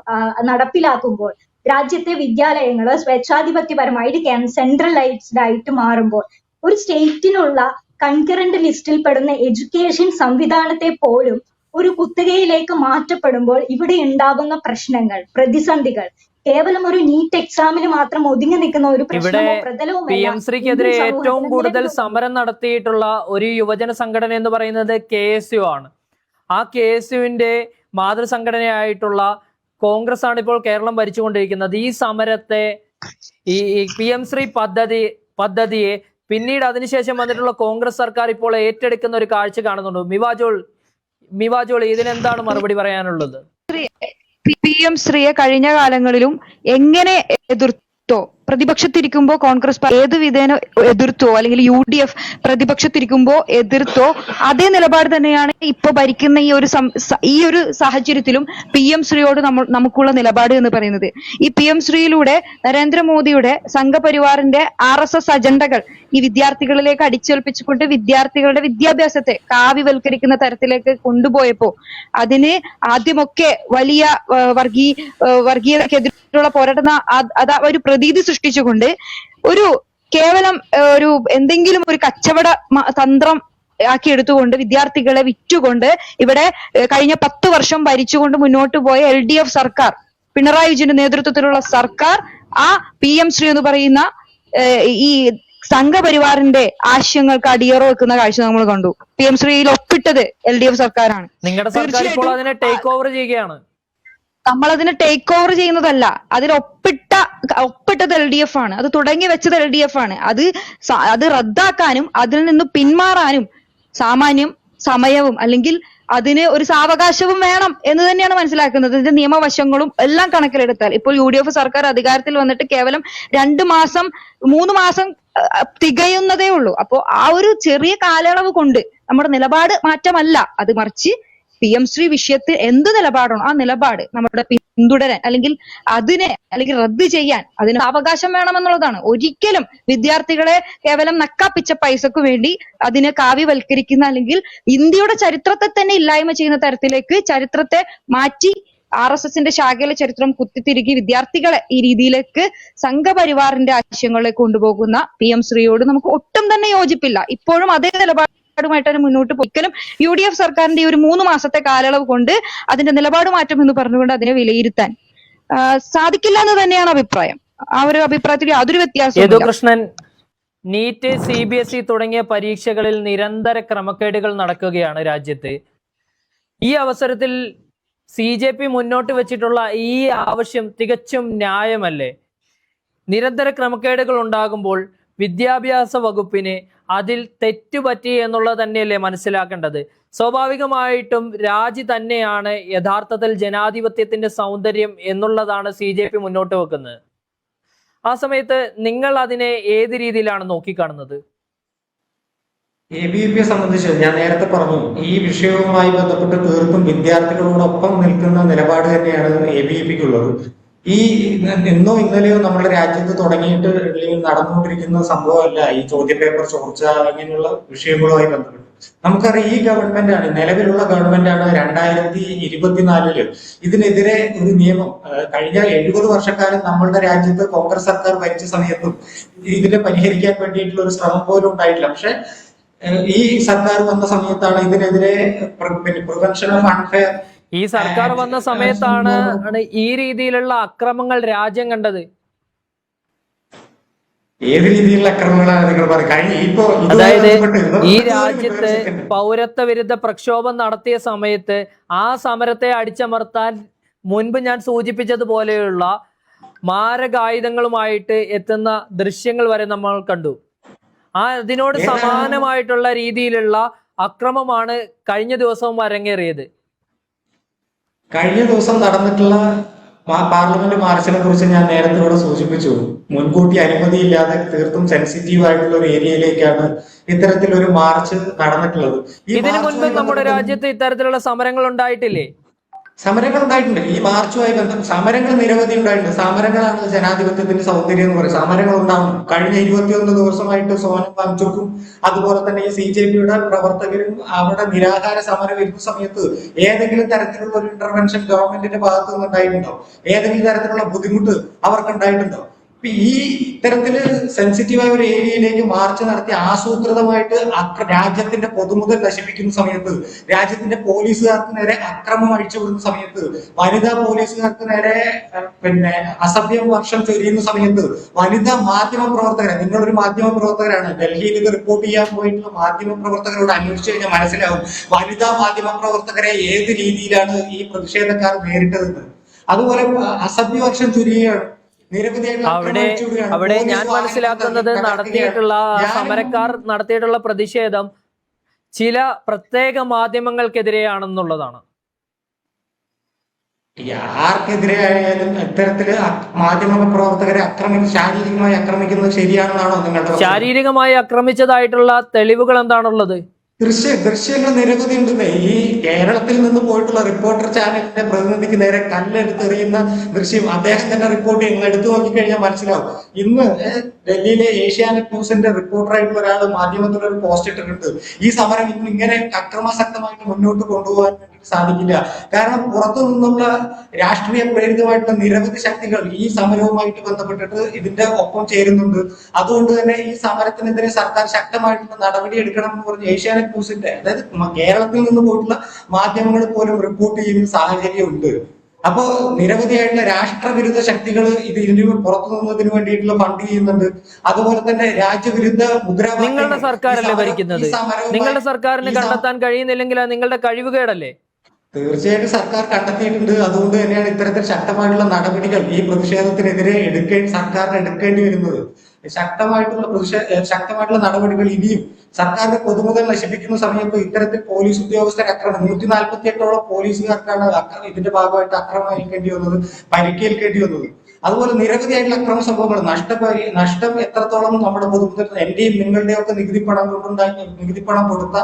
നടപ്പിലാക്കുമ്പോൾ രാജ്യത്തെ വിദ്യാലയങ്ങൾ സ്വേച്ഛാധിപത്യപരമായിട്ട് സെൻട്രലൈസ്ഡ് ആയിട്ട് മാറുമ്പോൾ ഒരു സ്റ്റേറ്റിനുള്ള കൺകറന്റ് ലിസ്റ്റിൽ പെടുന്ന എഡ്യൂക്കേഷൻ സംവിധാനത്തെ പോലും ഒരു കുത്തകയിലേക്ക് മാറ്റപ്പെടുമ്പോൾ ഇവിടെ ഉണ്ടാകുന്ന പ്രശ്നങ്ങൾ, പ്രതിസന്ധികൾ കേവലം ഒരു നീറ്റ് എക്സാമിന് മാത്രം ഒതുങ്ങി നിൽക്കുന്ന ഒരു പ്രശ്നമോ പ്രതലവുമല്ല. PM ശ്രീക്കെതിരെ ഏറ്റവും കൂടുതൽ സമരം നടത്തിയിട്ടുള്ള ഒരു യുവജന സംഘടന എന്ന് പറയുന്നത് KSU ആണ്. ആ KSUവിന്റെ മാതൃസംഘടനയായിട്ടുള്ള കോൺഗ്രസ് ആണ് ഇപ്പോൾ കേരളം ഭരിച്ചുകൊണ്ടിരിക്കുന്നത്. ഈ സമരത്തെ, ഈ PM ശ്രീ പദ്ധതിയെ പിന്നീട് അതിനുശേഷം വന്നിട്ടുള്ള കോൺഗ്രസ് സർക്കാർ ഇപ്പോൾ ഏറ്റെടുക്കുന്ന ഒരു കാഴ്ച കാണുന്നുണ്ട്. മിവാജോൾ ഇതിനെന്താണ് മറുപടി പറയാനുള്ളത്? PM ശ്രീയെ കഴിഞ്ഞ കാലങ്ങളിലും എങ്ങനെ എതിർത്തോ, പ്രതിപക്ഷത്തിരിക്കുമ്പോ കോൺഗ്രസ് ഏത് വിധേന എതിർത്തോ, അല്ലെങ്കിൽ UDF പ്രതിപക്ഷത്തിരിക്കുമ്പോ എതിർത്തോ, അതേ നിലപാട് തന്നെയാണ് ഇപ്പൊ ഭരിക്കുന്ന ഈ ഒരു സാഹചര്യത്തിലും PM ശ്രീയോട് നമുക്കുള്ള നിലപാട് എന്ന് പറയുന്നത്. ഈ PM ശ്രീയിലൂടെ നരേന്ദ്രമോദിയുടെ സംഘപരിവാറിന്റെ RSS അജണ്ടകൾ ഈ വിദ്യാർത്ഥികളിലേക്ക് അടിച്ചേൽപ്പിച്ചുകൊണ്ട് വിദ്യാർത്ഥികളുടെ വിദ്യാഭ്യാസത്തെ കാവ്യവൽക്കരിക്കുന്ന തരത്തിലേക്ക് കൊണ്ടുപോയപ്പോ അതിന് ആദ്യമൊക്കെ വലിയ വർഗീയതക്കെതിരെയുള്ള പോരാട്ടം ഒരു പ്രതീതി സൃഷ്ടിച്ചുകൊണ്ട് ഒരു കേവലം ഒരു എന്തെങ്കിലും ഒരു കച്ചവട തന്ത്രം ആക്കി എടുത്തുകൊണ്ട് വിദ്യാർത്ഥികളെ വിറ്റുകൊണ്ട് ഇവിടെ കഴിഞ്ഞ 10 വർഷം ഭരിച്ചുകൊണ്ട് മുന്നോട്ട് പോയ LDF സർക്കാർ, പിണറായി വിജയന്റെ നേതൃത്വത്തിലുള്ള സർക്കാർ ആ PM ശ്രീ എന്ന് പറയുന്ന ഈ സംഘപരിവാറിന്റെ ആശയങ്ങൾക്ക് അടിയറ വെക്കുന്ന കാഴ്ച നമ്മൾ കണ്ടു. PM ശ്രീയിൽ ഒപ്പിട്ടത് LDF സർക്കാരാണ്. നിങ്ങളുടെ സർക്കാർ ഇപ്പോൾ അതിനെ ടേക്ക് ഓവർ ചെയ്യുകയാണ്. നമ്മളതിനെ ടേക്ക് ഓവർ ചെയ്യുന്നതല്ല, അതിൽ ഒപ്പിട്ടത് LDF ആണ്, അത് തുടങ്ങി വെച്ചത് LDF ആണ്. അത് റദ്ദാക്കാനും അതിൽ നിന്ന് പിന്മാറാനും സമയവും അല്ലെങ്കിൽ അതിന് ഒരു സാവകാശവും വേണം എന്ന് തന്നെയാണ് മനസ്സിലാക്കുന്നത്. ഇതിന്റെ നിയമവശങ്ങളും എല്ലാം കണക്കിലെടുത്താൽ ഇപ്പോൾ UDF സർക്കാർ അധികാരത്തിൽ വന്നിട്ട് കേവലം 2 മാസം 3 മാസം തികയുന്നതേ ഉള്ളൂ. അപ്പോ ആ ഒരു ചെറിയ കാലയളവ് കൊണ്ട് നമ്മുടെ നിലപാട് മാറ്റമല്ല, അത് മറിച്ച് PM ശ്രീ വിഷയത്തിൽ എന്ത് നിലപാടാണോ ആ നിലപാട് നമ്മുടെ പിന്തുടരാൻ അല്ലെങ്കിൽ റദ്ദ് ചെയ്യാൻ അതിന് അവകാശം വേണമെന്നുള്ളതാണ്. ഒരിക്കലും വിദ്യാർത്ഥികളെ കേവലം നക്കാപ്പിച്ച പൈസക്ക് വേണ്ടി അതിനെ കാവ്യവൽക്കരിക്കുന്ന അല്ലെങ്കിൽ ഇന്ത്യയുടെ ചരിത്രത്തെ തന്നെ ഇല്ലായ്മ ചെയ്യുന്ന തരത്തിലേക്ക് ചരിത്രത്തെ മാറ്റി RSSന്റെ ശാഖയിലെ ചരിത്രം കുത്തിത്തിരുകി വിദ്യാർത്ഥികളെ ഈ രീതിയിലേക്ക് സംഘപരിവാറിന്റെ ആശയങ്ങളെ കൊണ്ടുപോകുന്ന PM ശ്രീയോട് നമുക്ക് ഒട്ടും തന്നെ യോജിപ്പില്ല. ഇപ്പോഴും അതേ നിലപാടുമായിട്ടാണ് മുന്നോട്ട് പോയിക്കലും UDF സർക്കാരിന്റെ ഈ ഒരു 3 മാസത്തെ കാലയളവ് കൊണ്ട് അതിന്റെ നിലപാട് മാറ്റം എന്ന് പറഞ്ഞുകൊണ്ട് അതിനെ വിലയിരുത്താൻ സാധിക്കില്ല എന്ന് തന്നെയാണ് അഭിപ്രായം. ആ ഒരു അഭിപ്രായത്തിൽ യാതൊരു വ്യത്യാസവും. കൃഷ്ണൻ, നീറ്റ്, CBSE തുടങ്ങിയ പരീക്ഷകളിൽ നിരന്തര ക്രമക്കേടുകൾ നടക്കുകയാണ് രാജ്യത്ത്. ഈ അവസരത്തിൽ CJP മുന്നോട്ട് വെച്ചിട്ടുള്ള ഈ ആവശ്യം തികച്ചും ന്യായമല്ലേ? നിരന്തര ക്രമക്കേടുകൾ ഉണ്ടാകുമ്പോൾ വിദ്യാഭ്യാസ വകുപ്പിന് അതിൽ തെറ്റുപറ്റി എന്നുള്ളത് തന്നെയല്ലേ മനസ്സിലാക്കേണ്ടത്? സ്വാഭാവികമായിട്ടും രാജി തന്നെയാണ് യഥാർത്ഥത്തിൽ ജനാധിപത്യത്തിന്റെ സൗന്ദര്യം എന്നുള്ളതാണ് CJP മുന്നോട്ട് വെക്കുന്നത്. ആ സമയത്ത് നിങ്ങൾ അതിനെ ഏത് രീതിയിലാണ് നോക്കിക്കാണുന്നത്? ABVP സംബന്ധിച്ച് ഞാൻ നേരത്തെ പറഞ്ഞു, ഈ വിഷയവുമായി ബന്ധപ്പെട്ട് തീർത്തും വിദ്യാർത്ഥികളോടൊപ്പം നിൽക്കുന്ന നിലപാട് തന്നെയാണ് ABVPക്കുള്ളത്. ഈ ഇന്നോ ഇന്നലെയോ നമ്മുടെ രാജ്യത്ത് തുടങ്ങിയിട്ട് അല്ലെങ്കിൽ നടന്നുകൊണ്ടിരിക്കുന്ന സംഭവമല്ല ഈ ചോദ്യപേപ്പർ ചോർച്ച ഇങ്ങനെയുള്ള വിഷയങ്ങളുമായി ബന്ധപ്പെട്ട്. നമുക്കറിയാം, ഈ ഗവൺമെന്റ് ആണ്, നിലവിലുള്ള ഗവൺമെന്റ് ആണ് 2024 ഇതിനെതിരെ ഒരു നിയമം, കഴിഞ്ഞ 70 വർഷക്കാലം നമ്മളുടെ രാജ്യത്ത് കോൺഗ്രസ് സർക്കാർ ഭരിച്ച സമയത്തും ഇതിനെ പരിഹരിക്കാൻ വേണ്ടിയിട്ടുള്ള ഒരു ശ്രമം പോലും ഉണ്ടായിട്ടില്ല. പക്ഷെ ഈ സർക്കാർ വന്ന സമയത്താണ് ഇതിനെതിരെ പ്രിവെൻഷൻ ഓഫ് അൺഫെയർ, ഈ സർക്കാർ വന്ന സമയത്താണ് ഈ രീതിയിലുള്ള അക്രമങ്ങൾ രാജ്യം കണ്ടത്. ഏത് രീതിയിലുള്ള അക്രമങ്ങളാണ് നിങ്ങൾ പറയുന്നത്? അതായത് ഈ രാജ്യത്ത് പൗരത്വ വിരുദ്ധ പ്രക്ഷോഭം നടത്തിയ സമയത്ത് ആ സമരത്തെ അടിച്ചമർത്താൻ മുൻപ് ഞാൻ സൂചിപ്പിച്ചതുപോലെയുള്ള മാരകായുധങ്ങളുമായിട്ട് എത്തുന്ന ദൃശ്യങ്ങൾ വരെ നമ്മൾ കണ്ടു. അതിനോട് സമാനമായിട്ടുള്ള രീതിയിലുള്ള അക്രമമാണ് കഴിഞ്ഞ ദിവസവും അരങ്ങേറിയത്. കഴിഞ്ഞ ദിവസം നടന്നിട്ടുള്ള പാർലമെന്റ് മാർച്ചിനെ കുറിച്ച് ഞാൻ നേരത്തെ ഇവിടെ സൂചിപ്പിച്ചു. മുൻകൂട്ടി അനുമതിയില്ലാതെ തീർത്തും സെൻസിറ്റീവ് ആയിട്ടുള്ള ഒരു ഏരിയയിലേക്കാണ് ഇത്തരത്തിലൊരു മാർച്ച് നടന്നിട്ടുള്ളത്. ഇതിനു മുൻപ് നമ്മുടെ രാജ്യത്ത് ഇത്തരത്തിലുള്ള സമരങ്ങൾ ഉണ്ടായിട്ടില്ലേ? സമരങ്ങൾ ഉണ്ടായിട്ടുണ്ട്. ഈ മാർച്ചുമായി ബന്ധം സമരങ്ങൾ നിരവധി ഉണ്ടായിട്ടുണ്ട്. സമരങ്ങളാണ് ജനാധിപത്യത്തിന്റെ സൗന്ദര്യം എന്ന് പറയും. സമരങ്ങൾ ഉണ്ടാവും. കഴിഞ്ഞ 21 ദിവസമായിട്ട് സോനം വാങ്ചോക്കും അതുപോലെ തന്നെ ഈ CJPയുടെ പ്രവർത്തകരും അവിടെ നിരാഹാര സമരം വരുന്ന സമയത്ത് ഏതെങ്കിലും തരത്തിലുള്ള ഒരു ഇന്റർവെൻഷൻ ഗവൺമെന്റിന്റെ ഭാഗത്തു നിന്ന് ഉണ്ടായിട്ടുണ്ടോ? ഏതെങ്കിലും തരത്തിലുള്ള ബുദ്ധിമുട്ട് അവർക്ക് ഉണ്ടായിട്ടുണ്ടോ? ഈ ഇത്തരത്തില് സെൻസിറ്റീവായ ഒരു ഏരിയയിലേക്ക് മാർച്ച് നടത്തി ആസൂത്രിതമായിട്ട് രാജ്യത്തിന്റെ പൊതുമുതൽ നശിപ്പിക്കുന്ന സമയത്ത്, രാജ്യത്തിന്റെ പോലീസുകാർക്ക് നേരെ അക്രമം അഴിച്ചുവിടുന്ന സമയത്ത്, വനിതാ പോലീസുകാർക്ക് നേരെ അസഭ്യ വർഷം ചൊരിയുന്ന സമയത്ത്, വനിതാ മാധ്യമ പ്രവർത്തകരെ, നിങ്ങളൊരു മാധ്യമ പ്രവർത്തകരാണ്, ഡൽഹിയിൽ ഇത് റിപ്പോർട്ട് ചെയ്യാൻ പോയിട്ടുള്ള മാധ്യമ പ്രവർത്തകരോട് അന്വേഷിച്ചു കഴിഞ്ഞാൽ മനസ്സിലാവും വനിതാ മാധ്യമ പ്രവർത്തകരെ ഏത് രീതിയിലാണ് ഈ പ്രതിഷേധക്കാർ നേരിട്ടതെന്ന്. അതുപോലെ അസഭ്യവർഷം ചുരുകയാണ്, നിരവധിയായിട്ടുള്ള അവിടെ അക്രമം ചുരുകയാണ്. അവിടെ പോലീസ് ഞാൻ മനസ്സിലാക്കുന്നത് വാഹനങ്ങൾ നടത്തിയിട്ടുള്ള ഞാൻ- സമരക്കാർ നടത്തിയിട്ടുള്ള പ്രതിഷേധം ചില പ്രത്യേക മാധ്യമങ്ങൾക്കെതിരെയാണെന്നുള്ളതാണ്. ആർക്കെതിരെ ആയാലും ഇത്തരത്തില് മാധ്യമ പ്രവർത്തകരെ ശാരീരികമായി ആക്രമിക്കുന്നത് ശരിയാണെന്നാണോ നിങ്ങളുടെ ശാരീരികമായി ആക്രമിച്ചതായിട്ടുള്ള തെളിവുകൾ എന്താണുള്ളത്? ദൃശ്യങ്ങൾ നിരവധി ഉണ്ടെന്നേ. ഈ കേരളത്തിൽ നിന്ന് പോയിട്ടുള്ള റിപ്പോർട്ടർ ചാനലിന്റെ പ്രതിനിധിക്ക് നേരെ കല്ലെടുത്തെറിയുന്ന ദൃശ്യം അദ്ദേഹം തന്നെ റിപ്പോർട്ട് ചെയ്യുന്നത് എടുത്തു നോക്കിക്കഴിഞ്ഞാൽ മനസ്സിലാവും. ഇന്ന് ഡൽഹിയിലെ ഏഷ്യാനെറ്റ് ന്യൂസിന്റെ റിപ്പോർട്ടറായിട്ടുള്ള ഒരാൾ മാധ്യമത്തിൽ ഒരു പോസ്റ്റ് ഇട്ടിട്ടുണ്ട്, ഈ സമരം ഇന്ന് ഇങ്ങനെ അക്രമാസക്തമായിട്ട് മുന്നോട്ട് കൊണ്ടുപോകാൻ സാധിക്കില്ല. കാരണം പുറത്തു നിന്നുള്ള രാഷ്ട്രീയ പ്രേരിതമായിട്ടുള്ള നിരവധി ശക്തികൾ ഈ സമരവുമായിട്ട് ബന്ധപ്പെട്ടിട്ട് ഇതിന്റെ ഒപ്പം ചേരുന്നുണ്ട്. അതുകൊണ്ട് തന്നെ ഈ സമരത്തിനെതിരെ സർക്കാർ ശക്തമായിട്ടുള്ള നടപടി എടുക്കണം എന്ന് പറഞ്ഞ് ഏഷ്യാനെറ്റ് ന്യൂസിന്റെ, അതായത് കേരളത്തിൽ നിന്ന് പോയിട്ടുള്ള മാധ്യമങ്ങൾ പോലും റിപ്പോർട്ട് ചെയ്യുന്ന സാഹചര്യമുണ്ട്. അപ്പോ നിരവധിയായിട്ടുള്ള രാഷ്ട്രവിരുദ്ധ ശക്തികൾ ഇതിന് പുറത്തു നിന്നതിന് വേണ്ടിയിട്ടുള്ള ഫണ്ട് ചെയ്യുന്നുണ്ട്. അതുപോലെ തന്നെ രാജ്യവിരുദ്ധ മുദ്രാവാക്യം. നിങ്ങളുടെ സർക്കാരല്ലേ ഭരിക്കുന്നത്? നിങ്ങളുടെ സർക്കാരിന് കണ്ടെത്താൻ കഴിയുന്നില്ലെങ്കിൽ അത് നിങ്ങളുടെ കഴിവുകേടല്ലേ? തീർച്ചയായിട്ടും സർക്കാർ കണ്ടെത്തിയിട്ടുണ്ട്. അതുകൊണ്ട് തന്നെയാണ് ഇത്തരത്തിൽ ശക്തമായിട്ടുള്ള നടപടികൾ ഈ പ്രതിഷേധത്തിനെതിരെ സർക്കാരിന് എടുക്കേണ്ടി വരുന്നത്. ശക്തമായിട്ടുള്ള നടപടികൾ ഇനിയും സർക്കാരിന്റെ പൊതുമുതൽ നശിപ്പിക്കുന്ന സമയത്ത് ഇത്തരത്തിൽ പോലീസ് ഉദ്യോഗസ്ഥരെ ആക്രമണം 148ഓളം പോലീസുകാർക്കാണ് ഇതിന്റെ ഭാഗമായിട്ട് ആക്രമണം ഏൽക്കേണ്ടി വന്നത്, പരിക്കേൽക്കേണ്ടി വന്നത്. അതുപോലെ നിരവധിയായിട്ടുള്ള അക്രമ സംഭവങ്ങൾ, നഷ്ടം എത്രത്തോളം നമ്മുടെ പൊതുമുതൽ എന്റെയും നിങ്ങളുടെയും ഒക്കെ നികുതി പണം കൊടുത്ത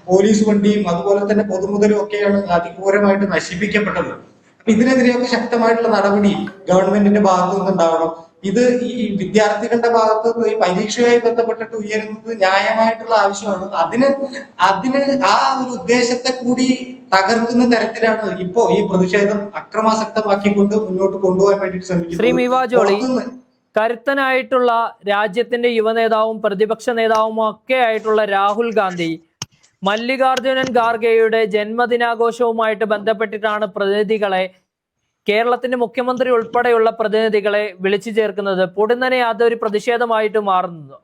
പോലീസ് വണ്ടിയും അതുപോലെ തന്നെ പൊതുമുതലും ഒക്കെയാണ് അതിഘോരമായിട്ട് നശിപ്പിക്കപ്പെട്ടത്. അപ്പൊ ഇതിനെതിരെയൊക്കെ ശക്തമായിട്ടുള്ള നടപടി ഗവൺമെന്റിന്റെ ഭാഗത്തു നിന്നുണ്ടാവണം. ഇത് ഈ വിദ്യാർത്ഥികളുടെ ഭാഗത്ത് ഈ പരീക്ഷയുമായി ബന്ധപ്പെട്ടിട്ട് ഉയരുന്നത് ന്യായമായിട്ടുള്ള ആവശ്യമാണ്. അതിന് ആ ഒരു ഉദ്ദേശത്തെ കൂടി തകർക്കുന്ന തരത്തിലാണ് ഇപ്പോ ഈ പ്രതിഷേധം അക്രമാസക്തമാക്കിക്കൊണ്ട് മുന്നോട്ട് കൊണ്ടുപോകാൻ വേണ്ടി ശ്രമിക്കുന്നത്. ശ്രീ മീവാ ജോളി, കരുത്തനായിട്ടുള്ള രാജ്യത്തിന്റെ യുവനേതാവും പ്രതിപക്ഷ നേതാവും ഒക്കെ ആയിട്ടുള്ള രാഹുൽ ഗാന്ധി മല്ലികാർജുനൻ ഖാർഗെയുടെ ജന്മദിനാഘോഷവുമായിട്ട് ബന്ധപ്പെട്ടിട്ടാണ് പ്രതിനിധികളെ, കേരളത്തിന്റെ മുഖ്യമന്ത്രി ഉൾപ്പെടെയുള്ള പ്രതിനിധികളെ വിളിച്ചു ചേർക്കുന്നത്. പൊടുന്നനെ അതൊരു പ്രതിഷേധമായിട്ട് മാറുന്നത്.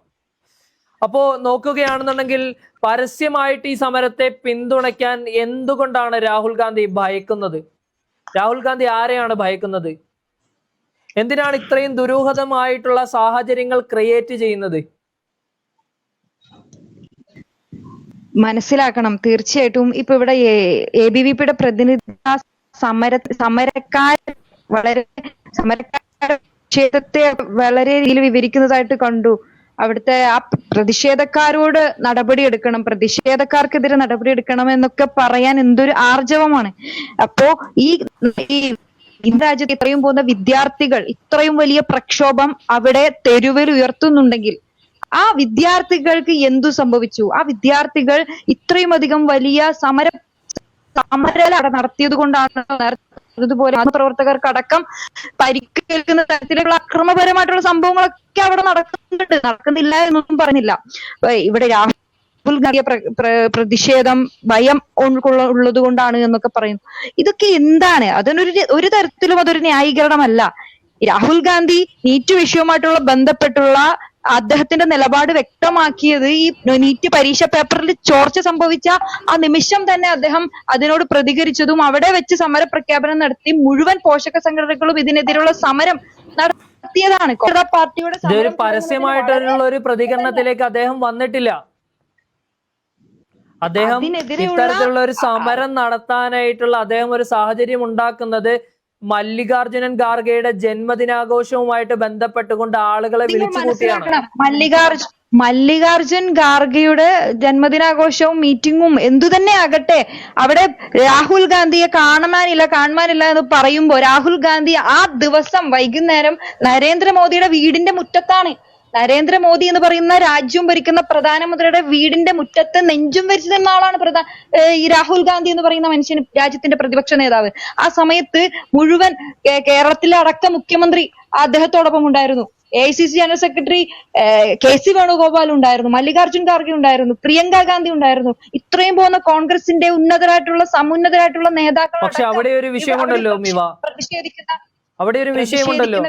അപ്പോ നോക്കുകയാണെന്നുണ്ടെങ്കിൽ പരസ്യമായിട്ട് ഈ സമരത്തെ പിന്തുണയ്ക്കാൻ എന്തുകൊണ്ടാണ് രാഹുൽ ഗാന്ധി ഭയക്കുന്നത്? രാഹുൽ ഗാന്ധി ആരെയാണ് ഭയക്കുന്നത്? എന്തിനാണ് ഇത്രയും ദുരൂഹതമായിട്ടുള്ള സാഹചര്യങ്ങൾ ക്രിയേറ്റ് ചെയ്യുന്നത്? മനസ്സിലാക്കണം. തീർച്ചയായിട്ടും ഇപ്പൊ ഇവിടെ ABVP പ്രതിനിധി സമരക്കാർ പ്രതിഷേധത്തെ വളരെ രീതിയിൽ വിവരിക്കുന്നതായിട്ട് കണ്ടു. അവിടുത്തെ ആ പ്രതിഷേധക്കാരോട് നടപടിയെടുക്കണം, പ്രതിഷേധക്കാർക്കെതിരെ നടപടിയെടുക്കണം എന്നൊക്കെ പറയാൻ എന്തൊരു ആർജവമാണ്. അപ്പോ ഈ രാജ്യത്ത് ഇത്രയും പോകുന്ന വിദ്യാർത്ഥികൾ ഇത്രയും വലിയ പ്രക്ഷോഭം അവിടെ തെരുവിൽ ഉയർത്തുന്നുണ്ടെങ്കിൽ ആ വിദ്യാർത്ഥികൾക്ക് എന്തു സംഭവിച്ചു? ആ വിദ്യാർത്ഥികൾ ഇത്രയും അധികം വലിയ സമര നടത്തിയത് കൊണ്ടാണ് അതുപോലെ പ്രവർത്തകർക്കടക്കം പരിക്കേൽക്കുന്ന തരത്തിലുള്ള അക്രമപരമായിട്ടുള്ള സംഭവങ്ങളൊക്കെ അവിടെ നടക്കുന്നില്ല എന്നൊന്നും പറഞ്ഞില്ല. ഇവിടെ രാഹുൽ ഗാന്ധി പ്രതിഷേധം ഭയം ഉള്ളത് കൊണ്ടാണ് എന്നൊക്കെ പറയുന്നു. ഇതൊക്കെ എന്താണ്? ഒരു തരത്തിലും അതൊരു ന്യായീകരണമല്ല. രാഹുൽ ഗാന്ധി നീറ്റ് വിഷയവുമായിട്ടുള്ള ബന്ധപ്പെട്ടുള്ള അദ്ദേഹത്തിന്റെ നിലപാട് വ്യക്തമാക്കിയത് ഈ നീറ്റ് പരീക്ഷ പേപ്പറിൽ ചോർച്ച സംഭവിച്ച ആ നിമിഷം തന്നെ അദ്ദേഹം അതിനോട് പ്രതികരിച്ചതും അവിടെ വെച്ച് സമര പ്രഖ്യാപനം നടത്തി മുഴുവൻ പോഷക സംഘടനകളും ഇതിനെതിരെയുള്ള സമരം നടത്തിയതാണ്. പാർട്ടിയുടെ ഇതൊരു പരസ്യമായിട്ടുള്ള ഒരു പ്രതികരണത്തിലേക്ക് അദ്ദേഹം വന്നിട്ടില്ല. അദ്ദേഹം ഇത്തരത്തിലുള്ള ഒരു സമരം നടത്താനായിട്ടുള്ള അദ്ദേഹം ഒരു സാഹചര്യം ഉണ്ടാക്കുന്നത് മല്ലികാർജുനൻ ഖാർഗെയുടെ ജന്മദിനാഘോഷവുമായിട്ട് ബന്ധപ്പെട്ടുകൊണ്ട് ആളുകളെ വിളിച്ചു കൂട്ടിയാണ്. മല്ലികാർജുൻ ഖാർഗെയുടെ ജന്മദിനാഘോഷവും മീറ്റിംഗും എന്തു തന്നെ ആകട്ടെ, അവിടെ രാഹുൽ ഗാന്ധിയെ കാണുവാനില്ല എന്ന് പറയുമ്പോൾ രാഹുൽ ഗാന്ധി ആ ദിവസം വൈകുന്നേരം നരേന്ദ്രമോദിയുടെ വീടിന്റെ മുറ്റത്താണ്. നരേന്ദ്രമോദി എന്ന് പറയുന്ന രാജ്യം ഭരിക്കുന്ന പ്രധാനമന്ത്രിയുടെ വീടിന്റെ മുറ്റത്ത് നെഞ്ചും വരിച്ചു നിന്ന ആളാണ് ഈ രാഹുൽ ഗാന്ധി എന്ന് പറയുന്ന മനുഷ്യൻ, രാജ്യത്തിന്റെ പ്രതിപക്ഷ നേതാവ്. ആ സമയത്ത് മുഴുവൻ കേരളത്തിലെ അടക്കം മുഖ്യമന്ത്രി അദ്ദേഹത്തോടൊപ്പം ഉണ്ടായിരുന്നു. AICC general secretary KC Venugopal ഉണ്ടായിരുന്നു, മല്ലികാർജുൻ ഖാർഗെ ഉണ്ടായിരുന്നു, പ്രിയങ്ക ഗാന്ധി ഉണ്ടായിരുന്നു. ഇത്രയും പോകുന്ന കോൺഗ്രസിന്റെ സമുന്നതരായിട്ടുള്ള നേതാക്കൾ. പക്ഷെ അവിടെ ഒരു വിഷയമുണ്ടല്ലോ മിവ, അവിടെ ഒരു വിഷയമുണ്ടല്ലോ.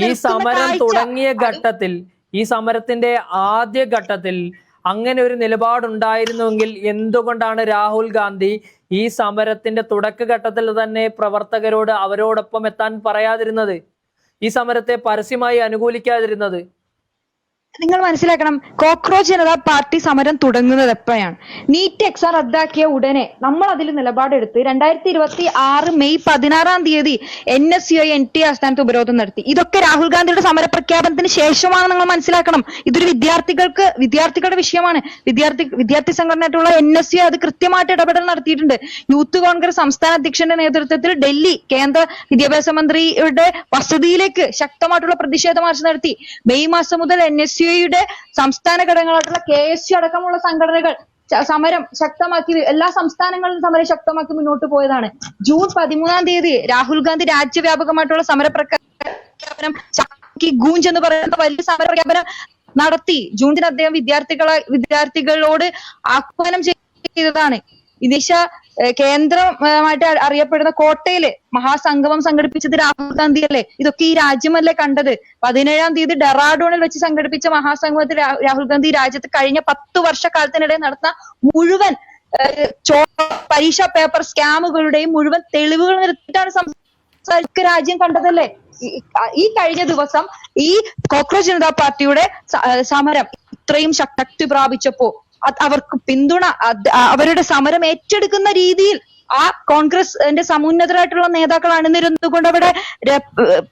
ഈ സമരം തുടങ്ങിയ ഘട്ടത്തിൽ, ഈ സമരത്തിന്റെ ആദ്യ ഘട്ടത്തിൽ അങ്ങനെ ഒരു നിലപാടുണ്ടായിരുന്നുവെങ്കിൽ എന്തുകൊണ്ടാണ് രാഹുൽ ഗാന്ധി ഈ സമരത്തിന്റെ തുടക്കഘട്ടത്തിൽ തന്നെ പ്രവർത്തകരോട് അവരോടൊപ്പം എത്താൻ പറയാതിരുന്നത്, ഈ സമരത്തെ പരസ്യമായി അനുകൂലിക്കാതിരുന്നത്? നിങ്ങൾ മനസ്സിലാക്കണം, കോക്രോച്ച് ജനതാ പാർട്ടി സമരം തുടങ്ങുന്നത് എപ്പോഴാണ്? നീറ്റ് എക്സാം റദ്ദാക്കിയ ഉടനെ നമ്മൾ അതിൽ നിലപാടെടുത്ത് 2026 മെയ് 16 NSUI NT ആസ്ഥാനത്ത് ഉപരോധം നടത്തി. ഇതൊക്കെ രാഹുൽ ഗാന്ധിയുടെ സമര പ്രഖ്യാപനത്തിന് ശേഷമാണ്. നിങ്ങൾ മനസ്സിലാക്കണം, ഇതൊരു വിദ്യാർത്ഥികളുടെ വിഷയമാണ്. വിദ്യാർത്ഥി സംഘടനയായിട്ടുള്ള NSUI അത് കൃത്യമായിട്ട് ഇടപെടൽ നടത്തിയിട്ടുണ്ട്. യൂത്ത് കോൺഗ്രസ് സംസ്ഥാന അധ്യക്ഷന്റെ നേതൃത്വത്തിൽ ഡൽഹി കേന്ദ്ര വിദ്യാഭ്യാസ മന്ത്രിയുടെ വസതിയിലേക്ക് ശക്തമായിട്ടുള്ള പ്രതിഷേധ മാർച്ച് നടത്തി. മെയ് മാസം മുതൽ NSUIയുടെ സംസ്ഥാന ഘടകങ്ങളായിട്ടുള്ള KSU അടക്കമുള്ള സംഘടനകൾ സമരം ശക്തമാക്കി, എല്ലാ സംസ്ഥാനങ്ങളിലും സമരം ശക്തമാക്കി മുന്നോട്ട് പോയതാണ്. ജൂൺ 13 രാഹുൽ ഗാന്ധി രാജ്യവ്യാപകമായിട്ടുള്ള സമര പ്രഖ്യാപനം ഗൂഞ്ച് എന്ന് പറയുന്ന വലിയ സമര പ്രഖ്യാപനം നടത്തി. ജൂണിന് അദ്ദേഹം വിദ്യാർത്ഥികളോട് ആഹ്വാനം ചെയ്തതാണ്. വിദേശ കേന്ദ്രമായിട്ട് അറിയപ്പെടുന്ന കോട്ടയില് മഹാസംഗമം സംഘടിപ്പിച്ചത് രാഹുൽ ഗാന്ധി അല്ലേ? ഇതൊക്കെ ഈ രാജ്യമല്ലേ കണ്ടത്? 17 ഡെറാഡൂണിൽ വെച്ച് സംഘടിപ്പിച്ച മഹാസംഗമത്തിൽ രാഹുൽ ഗാന്ധി രാജ്യത്ത് കഴിഞ്ഞ 10 വർഷക്കാലത്തിനിടെ നടന്ന മുഴുവൻ പരീക്ഷാ പേപ്പർ സ്കാമുകളുടെയും മുഴുവൻ തെളിവുകൾ നിരത്തിയിട്ടാണ് രാജ്യം കണ്ടതല്ലേ? ഈ കഴിഞ്ഞ ദിവസം ഈ കോക്രോച്ച് ജനതാ പാർട്ടിയുടെ സമരം ഇത്രയും ശക്തി പ്രാപിച്ചപ്പോ അവർക്ക് പിന്തുണ, അവരുടെ സമരം ഏറ്റെടുക്കുന്ന രീതിയിൽ ആ കോൺഗ്രസിന്റെ സമുന്നതരായിട്ടുള്ള നേതാക്കൾ അണിനിരുന്നുകൊണ്ട് അവിടെ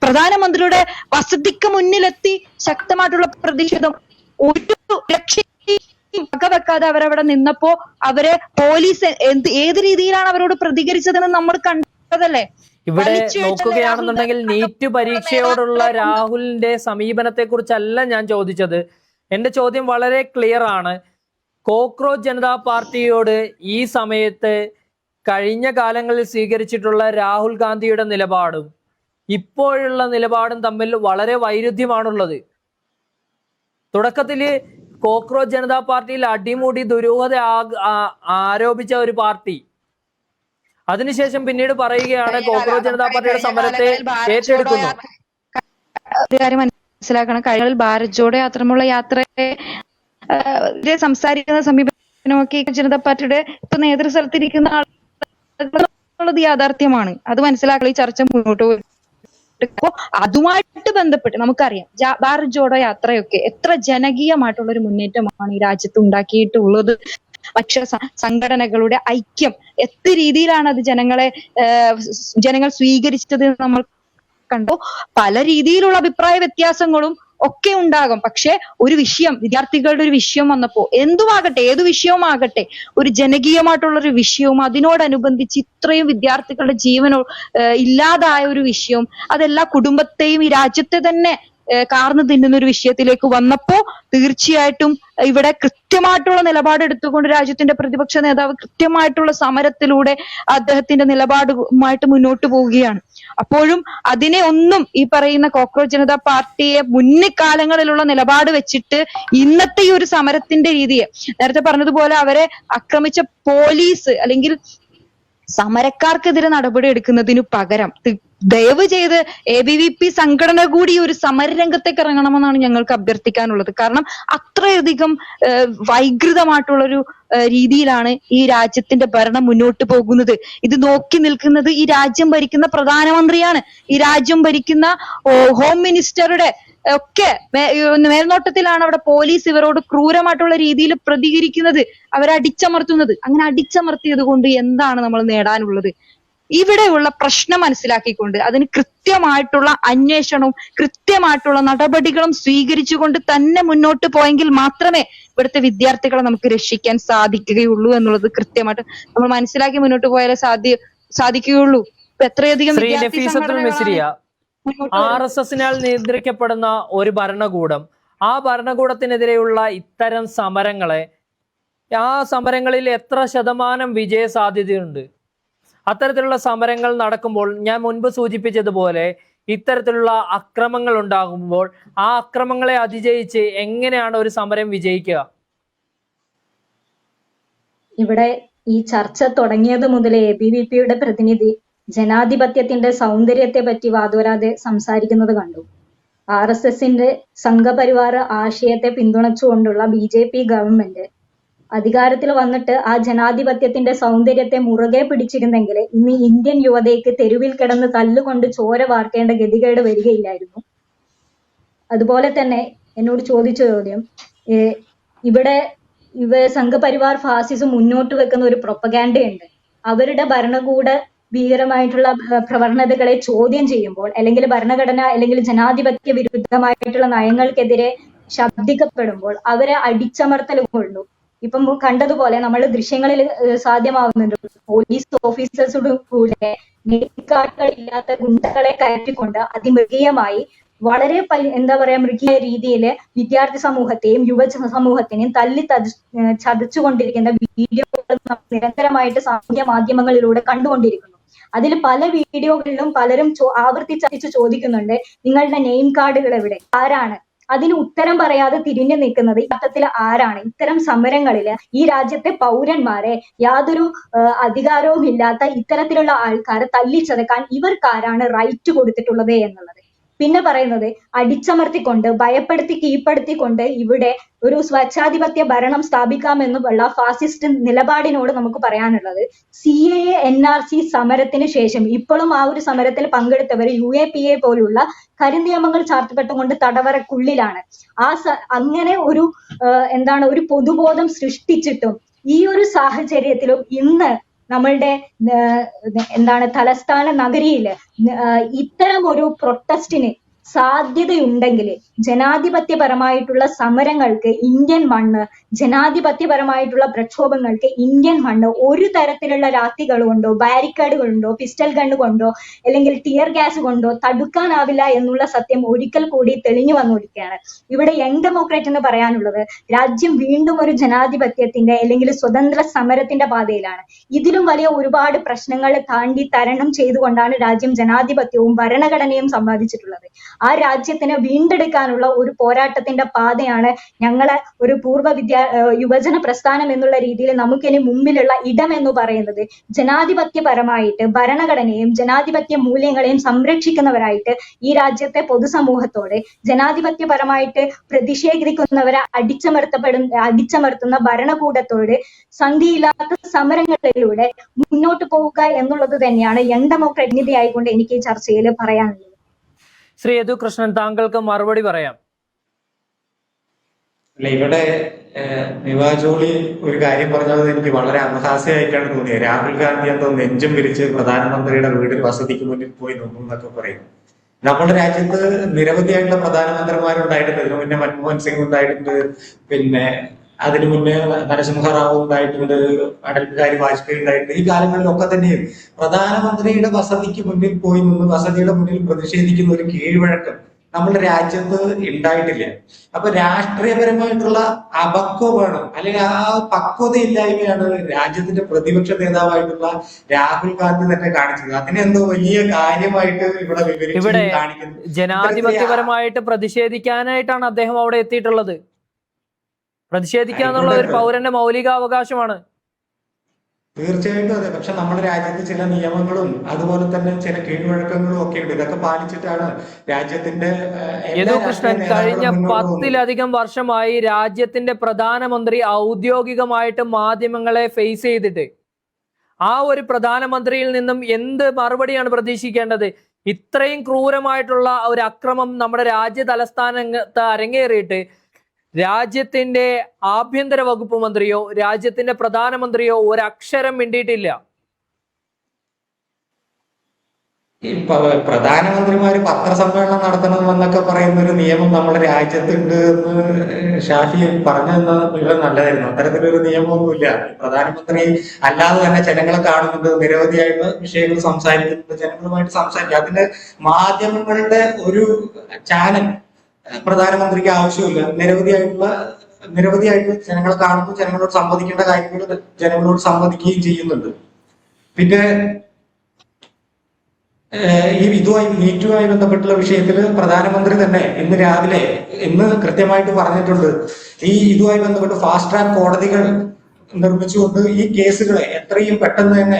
പ്രധാനമന്ത്രിയുടെ വസതിക്ക് മുന്നിലെത്തി ശക്തമായിട്ടുള്ള പ്രതിഷേധം, ഒരു രക്ഷയും വകവെക്കാതെ അവരവിടെ നിന്നപ്പോ അവരെ പോലീസ് ഏത് രീതിയിലാണ് അവരോട് പ്രതികരിച്ചതെന്ന് നമ്മൾ കണ്ടതല്ലേ? ഇവിടെ നോക്കുകയാണെന്നുണ്ടെങ്കിൽ നീറ്റ് പരീക്ഷയോടുള്ള രാഹുലിന്റെ സമീപനത്തെ കുറിച്ചല്ല ഞാൻ ചോദിച്ചത്. എന്റെ ചോദ്യം വളരെ ക്ലിയർ ആണ്. കോക്രോച്ച് ജനതാ പാർട്ടിയോട് ഈ സമയത്ത് കഴിഞ്ഞ കാലങ്ങളിൽ സ്വീകരിച്ചിട്ടുള്ള രാഹുൽ ഗാന്ധിയുടെ നിലപാടും ഇപ്പോഴുള്ള നിലപാടും തമ്മിൽ വളരെ വൈരുദ്ധ്യമാണുള്ളത്. തുടക്കത്തില് കോക്രോച്ച് ജനതാ പാർട്ടിയിൽ അടിമുടി ദുരൂഹത ആരോപിച്ച ഒരു പാർട്ടി, അതിനുശേഷം പിന്നീട് പറയുകയാണ് കോക്രോച്ച് ജനതാ പാർട്ടിയുടെ സമരത്തെ ഏറ്റെടുക്കുന്നു. ഒരു കാര്യം മനസ്സിലാക്കണം, കഴിഞ്ഞ ഭാരത് ജോഡോ യാത്രമുള്ള യാത്രയെ സംസാരിക്കുന്ന സമീപനമൊക്കെ ജനതാ പാർട്ടിയുടെ ഇപ്പൊ നേതൃസ്ഥലത്തിരിക്കുന്ന ആളുള്ളത് യാഥാർത്ഥ്യമാണ്. അത് മനസ്സിലാക്കണം. ഈ ചർച്ച മുന്നോട്ട് പോയി അതുമായിട്ട് ബന്ധപ്പെട്ട് നമുക്കറിയാം ഭാരത് ജോഡോ യാത്രയൊക്കെ എത്ര ജനകീയമായിട്ടുള്ള ഒരു മുന്നേറ്റമാണ് ഈ രാജ്യത്ത് ഉണ്ടാക്കിയിട്ടുള്ളത്. പക്ഷെ സംഘടനകളുടെ ഐക്യം എത്ര രീതിയിലാണ് അത് ജനങ്ങൾ സ്വീകരിച്ചത് നമ്മൾ കണ്ടു. പല രീതിയിലുള്ള അഭിപ്രായ വ്യത്യാസങ്ങളും ഒക്കെ ഉണ്ടാകും. പക്ഷെ ഒരു വിഷയം, വിദ്യാർത്ഥികളുടെ ഒരു വിഷയം വന്നപ്പോ എന്തുമാകട്ടെ, ഏതു വിഷയവുമാകട്ടെ, ഒരു ജനകീയമായിട്ടുള്ള ഒരു വിഷയവും അതിനോടനുബന്ധിച്ച് ഇത്രയും വിദ്യാർത്ഥികളുടെ ജീവനോ ഇല്ലാതായ ഒരു വിഷയവും അതെല്ലാ കുടുംബത്തെയും ഈ രാജ്യത്തെ തന്നെ കാർന്നു തിന്നുന്ന ഒരു വിഷയത്തിലേക്ക് വന്നപ്പോ തീർച്ചയായിട്ടും ഇവിടെ കൃത്യമായിട്ടുള്ള നിലപാടെടുത്തുകൊണ്ട് രാജ്യത്തിന്റെ പ്രതിപക്ഷ നേതാവ് കൃത്യമായിട്ടുള്ള സമരത്തിലൂടെ അദ്ദേഹത്തിന്റെ നിലപാടുമായിട്ട് മുന്നോട്ട് പോവുകയാണ്. അപ്പോഴും അതിനെ ഒന്നും ഈ പറയുന്ന കോക്രോച്ച് ജനതാ പാർട്ടിയെ മുൻകാലങ്ങളിലുള്ള നിലപാട് വെച്ചിട്ട് ഇന്നത്തെ ഈ ഒരു സമരത്തിന്റെ രീതിയെ, നേരത്തെ പറഞ്ഞതുപോലെ അവരെ ആക്രമിച്ച പോലീസ് അല്ലെങ്കിൽ സമരക്കാർക്കെതിരെ നടപടി എടുക്കുന്നതിനു പകരം ദയവ് ചെയ്ത് ABVP സംഘടന കൂടി ഒരു സമരരംഗത്തേക്ക് ഇറങ്ങണമെന്നാണ് ഞങ്ങൾക്ക് അഭ്യർത്ഥിക്കാനുള്ളത്. കാരണം അത്രയധികം വൈകൃതമായിട്ടുള്ളൊരു രീതിയിലാണ് ഈ രാജ്യത്തിന്റെ ഭരണം മുന്നോട്ട് പോകുന്നത്. ഇത് നോക്കി നിൽക്കുന്നത് ഈ രാജ്യം ഭരിക്കുന്ന പ്രധാനമന്ത്രിയാണ്, ഈ രാജ്യം ഭരിക്കുന്ന ഹോം മിനിസ്റ്ററുടെ ഒക്കെ മേൽനോട്ടത്തിലാണ് അവിടെ പോലീസ് ഇവരോട് ക്രൂരമായിട്ടുള്ള രീതിയിൽ പ്രതികരിക്കുന്നത്, അവരെ അടിച്ചമർത്തുന്നത്. അങ്ങനെ അടിച്ചമർത്തിയത് കൊണ്ട് എന്താണ് നമ്മൾ നേടാനുള്ളത്? ഇവിടെയുള്ള പ്രശ്നം മനസ്സിലാക്കിക്കൊണ്ട് അതിന് കൃത്യമായിട്ടുള്ള അന്വേഷണവും കൃത്യമായിട്ടുള്ള നടപടികളും സ്വീകരിച്ചുകൊണ്ട് തന്നെ മുന്നോട്ട് പോയെങ്കിൽ മാത്രമേ ഇവിടുത്തെ വിദ്യാർത്ഥികളെ നമുക്ക് രക്ഷിക്കാൻ സാധിക്കുകയുള്ളൂ എന്നുള്ളത് കൃത്യമായിട്ട് നമ്മൾ മനസ്സിലാക്കി മുന്നോട്ട് പോയാലേ സാധിക്കുകയുള്ളൂ. എത്രയധികം RSSനാൽ നിയന്ത്രിക്കപ്പെടുന്ന ഒരു ഭരണകൂടം, ആ ഭരണകൂടത്തിനെതിരെയുള്ള ഇത്തരം സമരങ്ങളെ, ആ സമരങ്ങളിൽ എത്ര ശതമാനം വിജയ സാധ്യതയുണ്ട്? അത്തരത്തിലുള്ള സമരങ്ങൾ നടക്കുമ്പോൾ ഞാൻ മുൻപ് സൂചിപ്പിച്ചതുപോലെ ഇത്തരത്തിലുള്ള അക്രമങ്ങൾ ഉണ്ടാകുമ്പോൾ ആ അക്രമങ്ങളെ അതിജയിച്ച് എങ്ങനെയാണ് ഒരു സമരം വിജയിക്കുക? ഇവിടെ ഈ ചർച്ച തുടങ്ങിയത് മുതലേ ABVPയുടെ പ്രതിനിധി ജനാധിപത്യത്തിന്റെ സൗന്ദര്യത്തെ പറ്റി വാതോരാതെ സംസാരിക്കുന്നത് കണ്ടു. RSSന്റെ സംഘപരിവാർ ആശയത്തെ പിന്തുണച്ചുകൊണ്ടുള്ള BJP ഗവൺമെന്റ് അധികാരത്തിൽ വന്നിട്ട് ആ ജനാധിപത്യത്തിന്റെ സൗന്ദര്യത്തെ മുറുകെ പിടിച്ചിരുന്നെങ്കിൽ ഇന്ന് ഇന്ത്യൻ യുവതയ്ക്ക് തെരുവിൽ കിടന്ന് തല്ലുകൊണ്ട് ചോര വാർക്കേണ്ട ഗതികേട് വരികയില്ലായിരുന്നു. അതുപോലെ തന്നെ എന്നോട് ചോദിച്ച ചോദ്യം, ഇവിടെ സംഘപരിവാർ ഫാസിസം മുന്നോട്ട് വെക്കുന്ന ഒരു പ്രൊപ്പഗാൻഡയുണ്ട്. അവരുടെ ഭരണകൂട ഭീകരമായിട്ടുള്ള പ്രവണതകളെ ചോദ്യം ചെയ്യുമ്പോൾ, അല്ലെങ്കിൽ ഭരണഘടന അല്ലെങ്കിൽ ജനാധിപത്യ വിരുദ്ധമായിട്ടുള്ള നയങ്ങൾക്കെതിരെ ശബ്ദിക്കപ്പെടുമ്പോൾ അവരെ അടിച്ചമർത്തൽ കൊണ്ടു. ഇപ്പം കണ്ടതുപോലെ നമ്മൾ ദൃശ്യങ്ങളിൽ സാധ്യമാവുന്നുണ്ട്. പോലീസ് ഓഫീസേഴ്സോട് കൂടെ ഇല്ലാത്ത ഗുണ്ടകളെ കയറ്റിക്കൊണ്ട് അതിമൃഗീയമായി വളരെ എന്താ പറയാ മൃഗീയ രീതിയിൽ വിദ്യാർത്ഥി സമൂഹത്തെയും യുവജന സമൂഹത്തിനെയും തല്ലി ചതച്ചുകൊണ്ടിരിക്കുന്ന വീഡിയോകൾ നിരന്തരമായിട്ട് സാമൂഹ്യ മാധ്യമങ്ങളിലൂടെ കണ്ടുകൊണ്ടിരിക്കുന്നു. അതിൽ പല വീഡിയോകളിലും പലരും ആവർത്തിച്ച് ചോദിക്കുന്നുണ്ട്, നിങ്ങളുടെ നെയിം കാർഡുകൾ എവിടെ, ആരാണ്? അതിന് ഉത്തരം പറയാതെ തിരിഞ്ഞു നിൽക്കുന്നത് യഥാർത്ഥത്തിൽ ആരാണ്? ഇത്തരം സമരങ്ങളിൽ ഈ രാജ്യത്തെ പൗരന്മാരെ യാതൊരു അധികാരവും ഇല്ലാത്ത ഇത്തരത്തിലുള്ള ആൾക്കാരെ തല്ലിച്ചതക്കാൻ ഇവർക്കാരാണ് റൈറ്റ് കൊടുത്തിട്ടുള്ളത് എന്നുള്ളത്. പിന്നെ പറയുന്നത് അടിച്ചമർത്തിക്കൊണ്ട് ഭയപ്പെടുത്തി കീഴ്പ്പെടുത്തിക്കൊണ്ട് ഇവിടെ ഒരു സ്വച്ഛാധിപത്യ ഭരണം സ്ഥാപിക്കാമെന്നുള്ള ഫാസിസ്റ്റ് നിലപാടിനോട് നമുക്ക് പറയാനുള്ളത്, CAA NRC സമരത്തിന് ശേഷം ഇപ്പോഴും ആ ഒരു സമരത്തിൽ പങ്കെടുത്തവർ UAPA പോലുള്ള കരിനിയമങ്ങൾ ചാർത്തപ്പെട്ടുകൊണ്ട് തടവറക്കുള്ളിലാണ്. അങ്ങനെ ഒരു ഒരു പൊതുബോധം സൃഷ്ടിച്ചിട്ടും ഈ ഒരു സാഹചര്യത്തിലും ഇന്ന് നമ്മളുടെ തലസ്ഥാന നഗരിയില് ഇത്തരം ഒരു പ്രൊട്ടസ്റ്റിന് സാധ്യതയുണ്ടെങ്കിൽ ജനാധിപത്യപരമായിട്ടുള്ള സമരങ്ങൾക്ക് ഇന്ത്യൻ മണ്ണ്, ജനാധിപത്യപരമായിട്ടുള്ള പ്രക്ഷോഭങ്ങൾക്ക് ഇന്ത്യൻ മണ്ണ് ഒരു തരത്തിലുള്ള രാത്തികൾ കൊണ്ടോ ബാരിക്കേഡുകൾ കൊണ്ടോ പിസ്റ്റൽ ഗണ്ണ് കൊണ്ടോ അല്ലെങ്കിൽ ടിയർ ഗ്യാസ് കൊണ്ടോ തടുക്കാനാവില്ല എന്നുള്ള സത്യം ഒരിക്കൽ കൂടി തെളിഞ്ഞു വന്നിരിക്കുകയാണ്. ഇവിടെ യങ് ഡെമോക്രാറ്റ് എന്ന് പറയാനുള്ളത്, രാജ്യം വീണ്ടും ഒരു ജനാധിപത്യത്തിന്റെ അല്ലെങ്കിൽ സ്വതന്ത്ര സമരത്തിന്റെ പാതയിലാണ്. ഇതിലും വലിയ ഒരുപാട് പ്രശ്നങ്ങൾ താണ്ടി തരണം ചെയ്തുകൊണ്ടാണ് രാജ്യം ജനാധിപത്യവും ഭരണഘടനയും സമ്പാദിച്ചിട്ടുള്ളത്. ആ രാജ്യത്തിനെ വീണ്ടെടുക്കാനുള്ള ഒരു പോരാട്ടത്തിന്റെ പാതയാണ് ഞങ്ങളെ ഒരു യുവജന പ്രസ്ഥാനം എന്നുള്ള രീതിയിൽ നമുക്കിനി മുമ്പിലുള്ള ഇടം എന്ന് പറയുന്നത് ജനാധിപത്യപരമായിട്ട് ഭരണഘടനയും ജനാധിപത്യ മൂല്യങ്ങളെയും സംരക്ഷിക്കുന്നവരായിട്ട് ഈ രാജ്യത്തെ പൊതുസമൂഹത്തോട് ജനാധിപത്യപരമായിട്ട് പ്രതിഷേധിക്കുന്നവരെ അടിച്ചമർത്തുന്ന ഭരണകൂടത്തോട് സന്ധിയില്ലാത്ത സമരങ്ങളിലൂടെ മുന്നോട്ട് പോവുക എന്നുള്ളത് തന്നെയാണ് യങ് ഡെമോക്രാറ്റ് ആയിക്കൊണ്ട് എനിക്ക് ഈ ചർച്ചയിൽ പറയാനുള്ളത്. ശ്രീ യദു കൃഷ്ണൻ, താങ്കൾക്ക് മറുപടി പറയാം. അല്ല, ഇവിടെ നിവാ ജോളി ഒരു കാര്യം പറഞ്ഞത് എനിക്ക് വളരെ അപഹാസ്യമായിട്ടാണ് തോന്നിയത്. രാഹുൽ ഗാന്ധി എന്തോ നെഞ്ചും പിരിച്ച് പ്രധാനമന്ത്രിയുടെ വീടിൽ വസതിക്ക് മുന്നിൽ പോയി നിന്നു എന്നൊക്കെ പറയും. നമ്മുടെ രാജ്യത്ത് നിരവധിയായിട്ടുള്ള പ്രധാനമന്ത്രിമാരുണ്ടായിട്ടുണ്ട്. ഇതിനു മുന്നേ മൻമോഹൻ സിംഗ് ഉണ്ടായിട്ടുണ്ട്, പിന്നെ അതിനു മുന്നേ നരസിംഹറാവു ഉണ്ടായിട്ടുണ്ട്, അടൽ ബിഹാരി വാജ്പേയി ഉണ്ടായിട്ടുണ്ട്. ഈ കാലങ്ങളിലൊക്കെ തന്നെയും പ്രധാനമന്ത്രിയുടെ വസതിക്ക് മുന്നിൽ പോയി നിന്ന് വസതിയുടെ മുന്നിൽ പ്രതിഷേധിക്കുന്ന ഒരു കീഴ്വഴക്കം നമ്മുടെ രാജ്യത്ത് ഉണ്ടായിട്ടില്ല. അപ്പൊ രാഷ്ട്രീയപരമായിട്ടുള്ള അപക്വമാണ് അല്ലെങ്കിൽ ആ പക്വതയില്ലായ്മയാണ് രാജ്യത്തിന്റെ പ്രതിപക്ഷ നേതാവായിട്ടുള്ള രാഹുൽ ഗാന്ധി തന്നെ കാണിച്ചത്. അതിനെന്തോ വലിയ കാര്യമായിട്ട് ഇവിടെ വിവരിച്ച് കാണിക്കുന്നത്. ജനാധിപത്യപരമായിട്ട് പ്രതിഷേധിക്കാനായിട്ടാണ് അദ്ദേഹം അവിടെ എത്തിയിട്ടുള്ളത്. പ്രതിഷേധിക്കുക എന്നുള്ള ഒരു പൗരന്റെ മൗലികാവകാശമാണ്. തീർച്ചയായിട്ടും അതെ. പക്ഷെ നമ്മുടെ രാജ്യത്ത് ചില നിയമങ്ങളും അതുപോലെ തന്നെ ചില കീഴ്വഴക്കങ്ങളും ഒക്കെ ഉണ്ട്. ഇതൊക്കെ പാലിച്ചിട്ടാണ് രാജ്യത്തിന്റെ കൃഷ്ണൻ, കഴിഞ്ഞ 10-ലധികം വർഷമായി രാജ്യത്തിന്റെ പ്രധാനമന്ത്രി ഔദ്യോഗികമായിട്ട് മാധ്യമങ്ങളെ ഫേസ് ചെയ്തിട്ട് ആ ഒരു പ്രധാനമന്ത്രിയിൽ നിന്നും എന്ത് മറുപടിയാണ് പ്രതീക്ഷിക്കേണ്ടത്? ഇത്രയും ക്രൂരമായിട്ടുള്ള ഒരു അക്രമം നമ്മുടെ രാജ്യ തലസ്ഥാനത്ത് അരങ്ങേറിയിട്ട് രാജ്യത്തിന്റെ ആഭ്യന്തര വകുപ്പ് മന്ത്രിയോ രാജ്യത്തിന്റെ പ്രധാനമന്ത്രിയോ ഒരക്ഷരം മിണ്ടിയിട്ടില്ല. ഈ പ്രധാനമന്ത്രിമാര് പത്രസമ്മേളനം നടത്തണമെന്നൊക്കെ പറയുന്ന ഒരു നിയമം നമ്മുടെ രാജ്യത്തുണ്ട് എന്ന് ഷാഫി പറഞ്ഞത് നല്ലതായിരുന്നു. അത്തരത്തിലൊരു നിയമമൊന്നുമില്ല. പ്രധാനമന്ത്രി അല്ലാതെ തന്നെ ജനങ്ങളെ കാണുന്നുണ്ട്, നിരവധിയായിട്ടുള്ള വിഷയങ്ങൾ സംസാരിക്കുന്നുണ്ട്, ജനങ്ങളുമായിട്ട് സംസാരിക്കുക. അതിന്റെ മാധ്യമങ്ങളുടെ ഒരു ചാനൽ പ്രധാനമന്ത്രിക്ക് ആവശ്യമില്ല. നിരവധിയായിട്ട് ജനങ്ങളെ കാണുമ്പോൾ ജനങ്ങളോട് സംവദിക്കേണ്ട കാര്യങ്ങൾ ജനങ്ങളോട് സംവദിക്കുകയും ചെയ്യുന്നുണ്ട്. പിന്നെ ഇതുമായി മീറ്റുമായി ബന്ധപ്പെട്ടുള്ള വിഷയത്തിൽ പ്രധാനമന്ത്രി തന്നെ ഇന്ന് കൃത്യമായിട്ട് പറഞ്ഞിട്ടുണ്ട്. ഇതുമായി ബന്ധപ്പെട്ട് ഫാസ്റ്റ് ട്രാക്ക് കോടതികൾ നിർമ്മിച്ചുകൊണ്ട് ഈ കേസുകളെ എത്രയും പെട്ടെന്ന് തന്നെ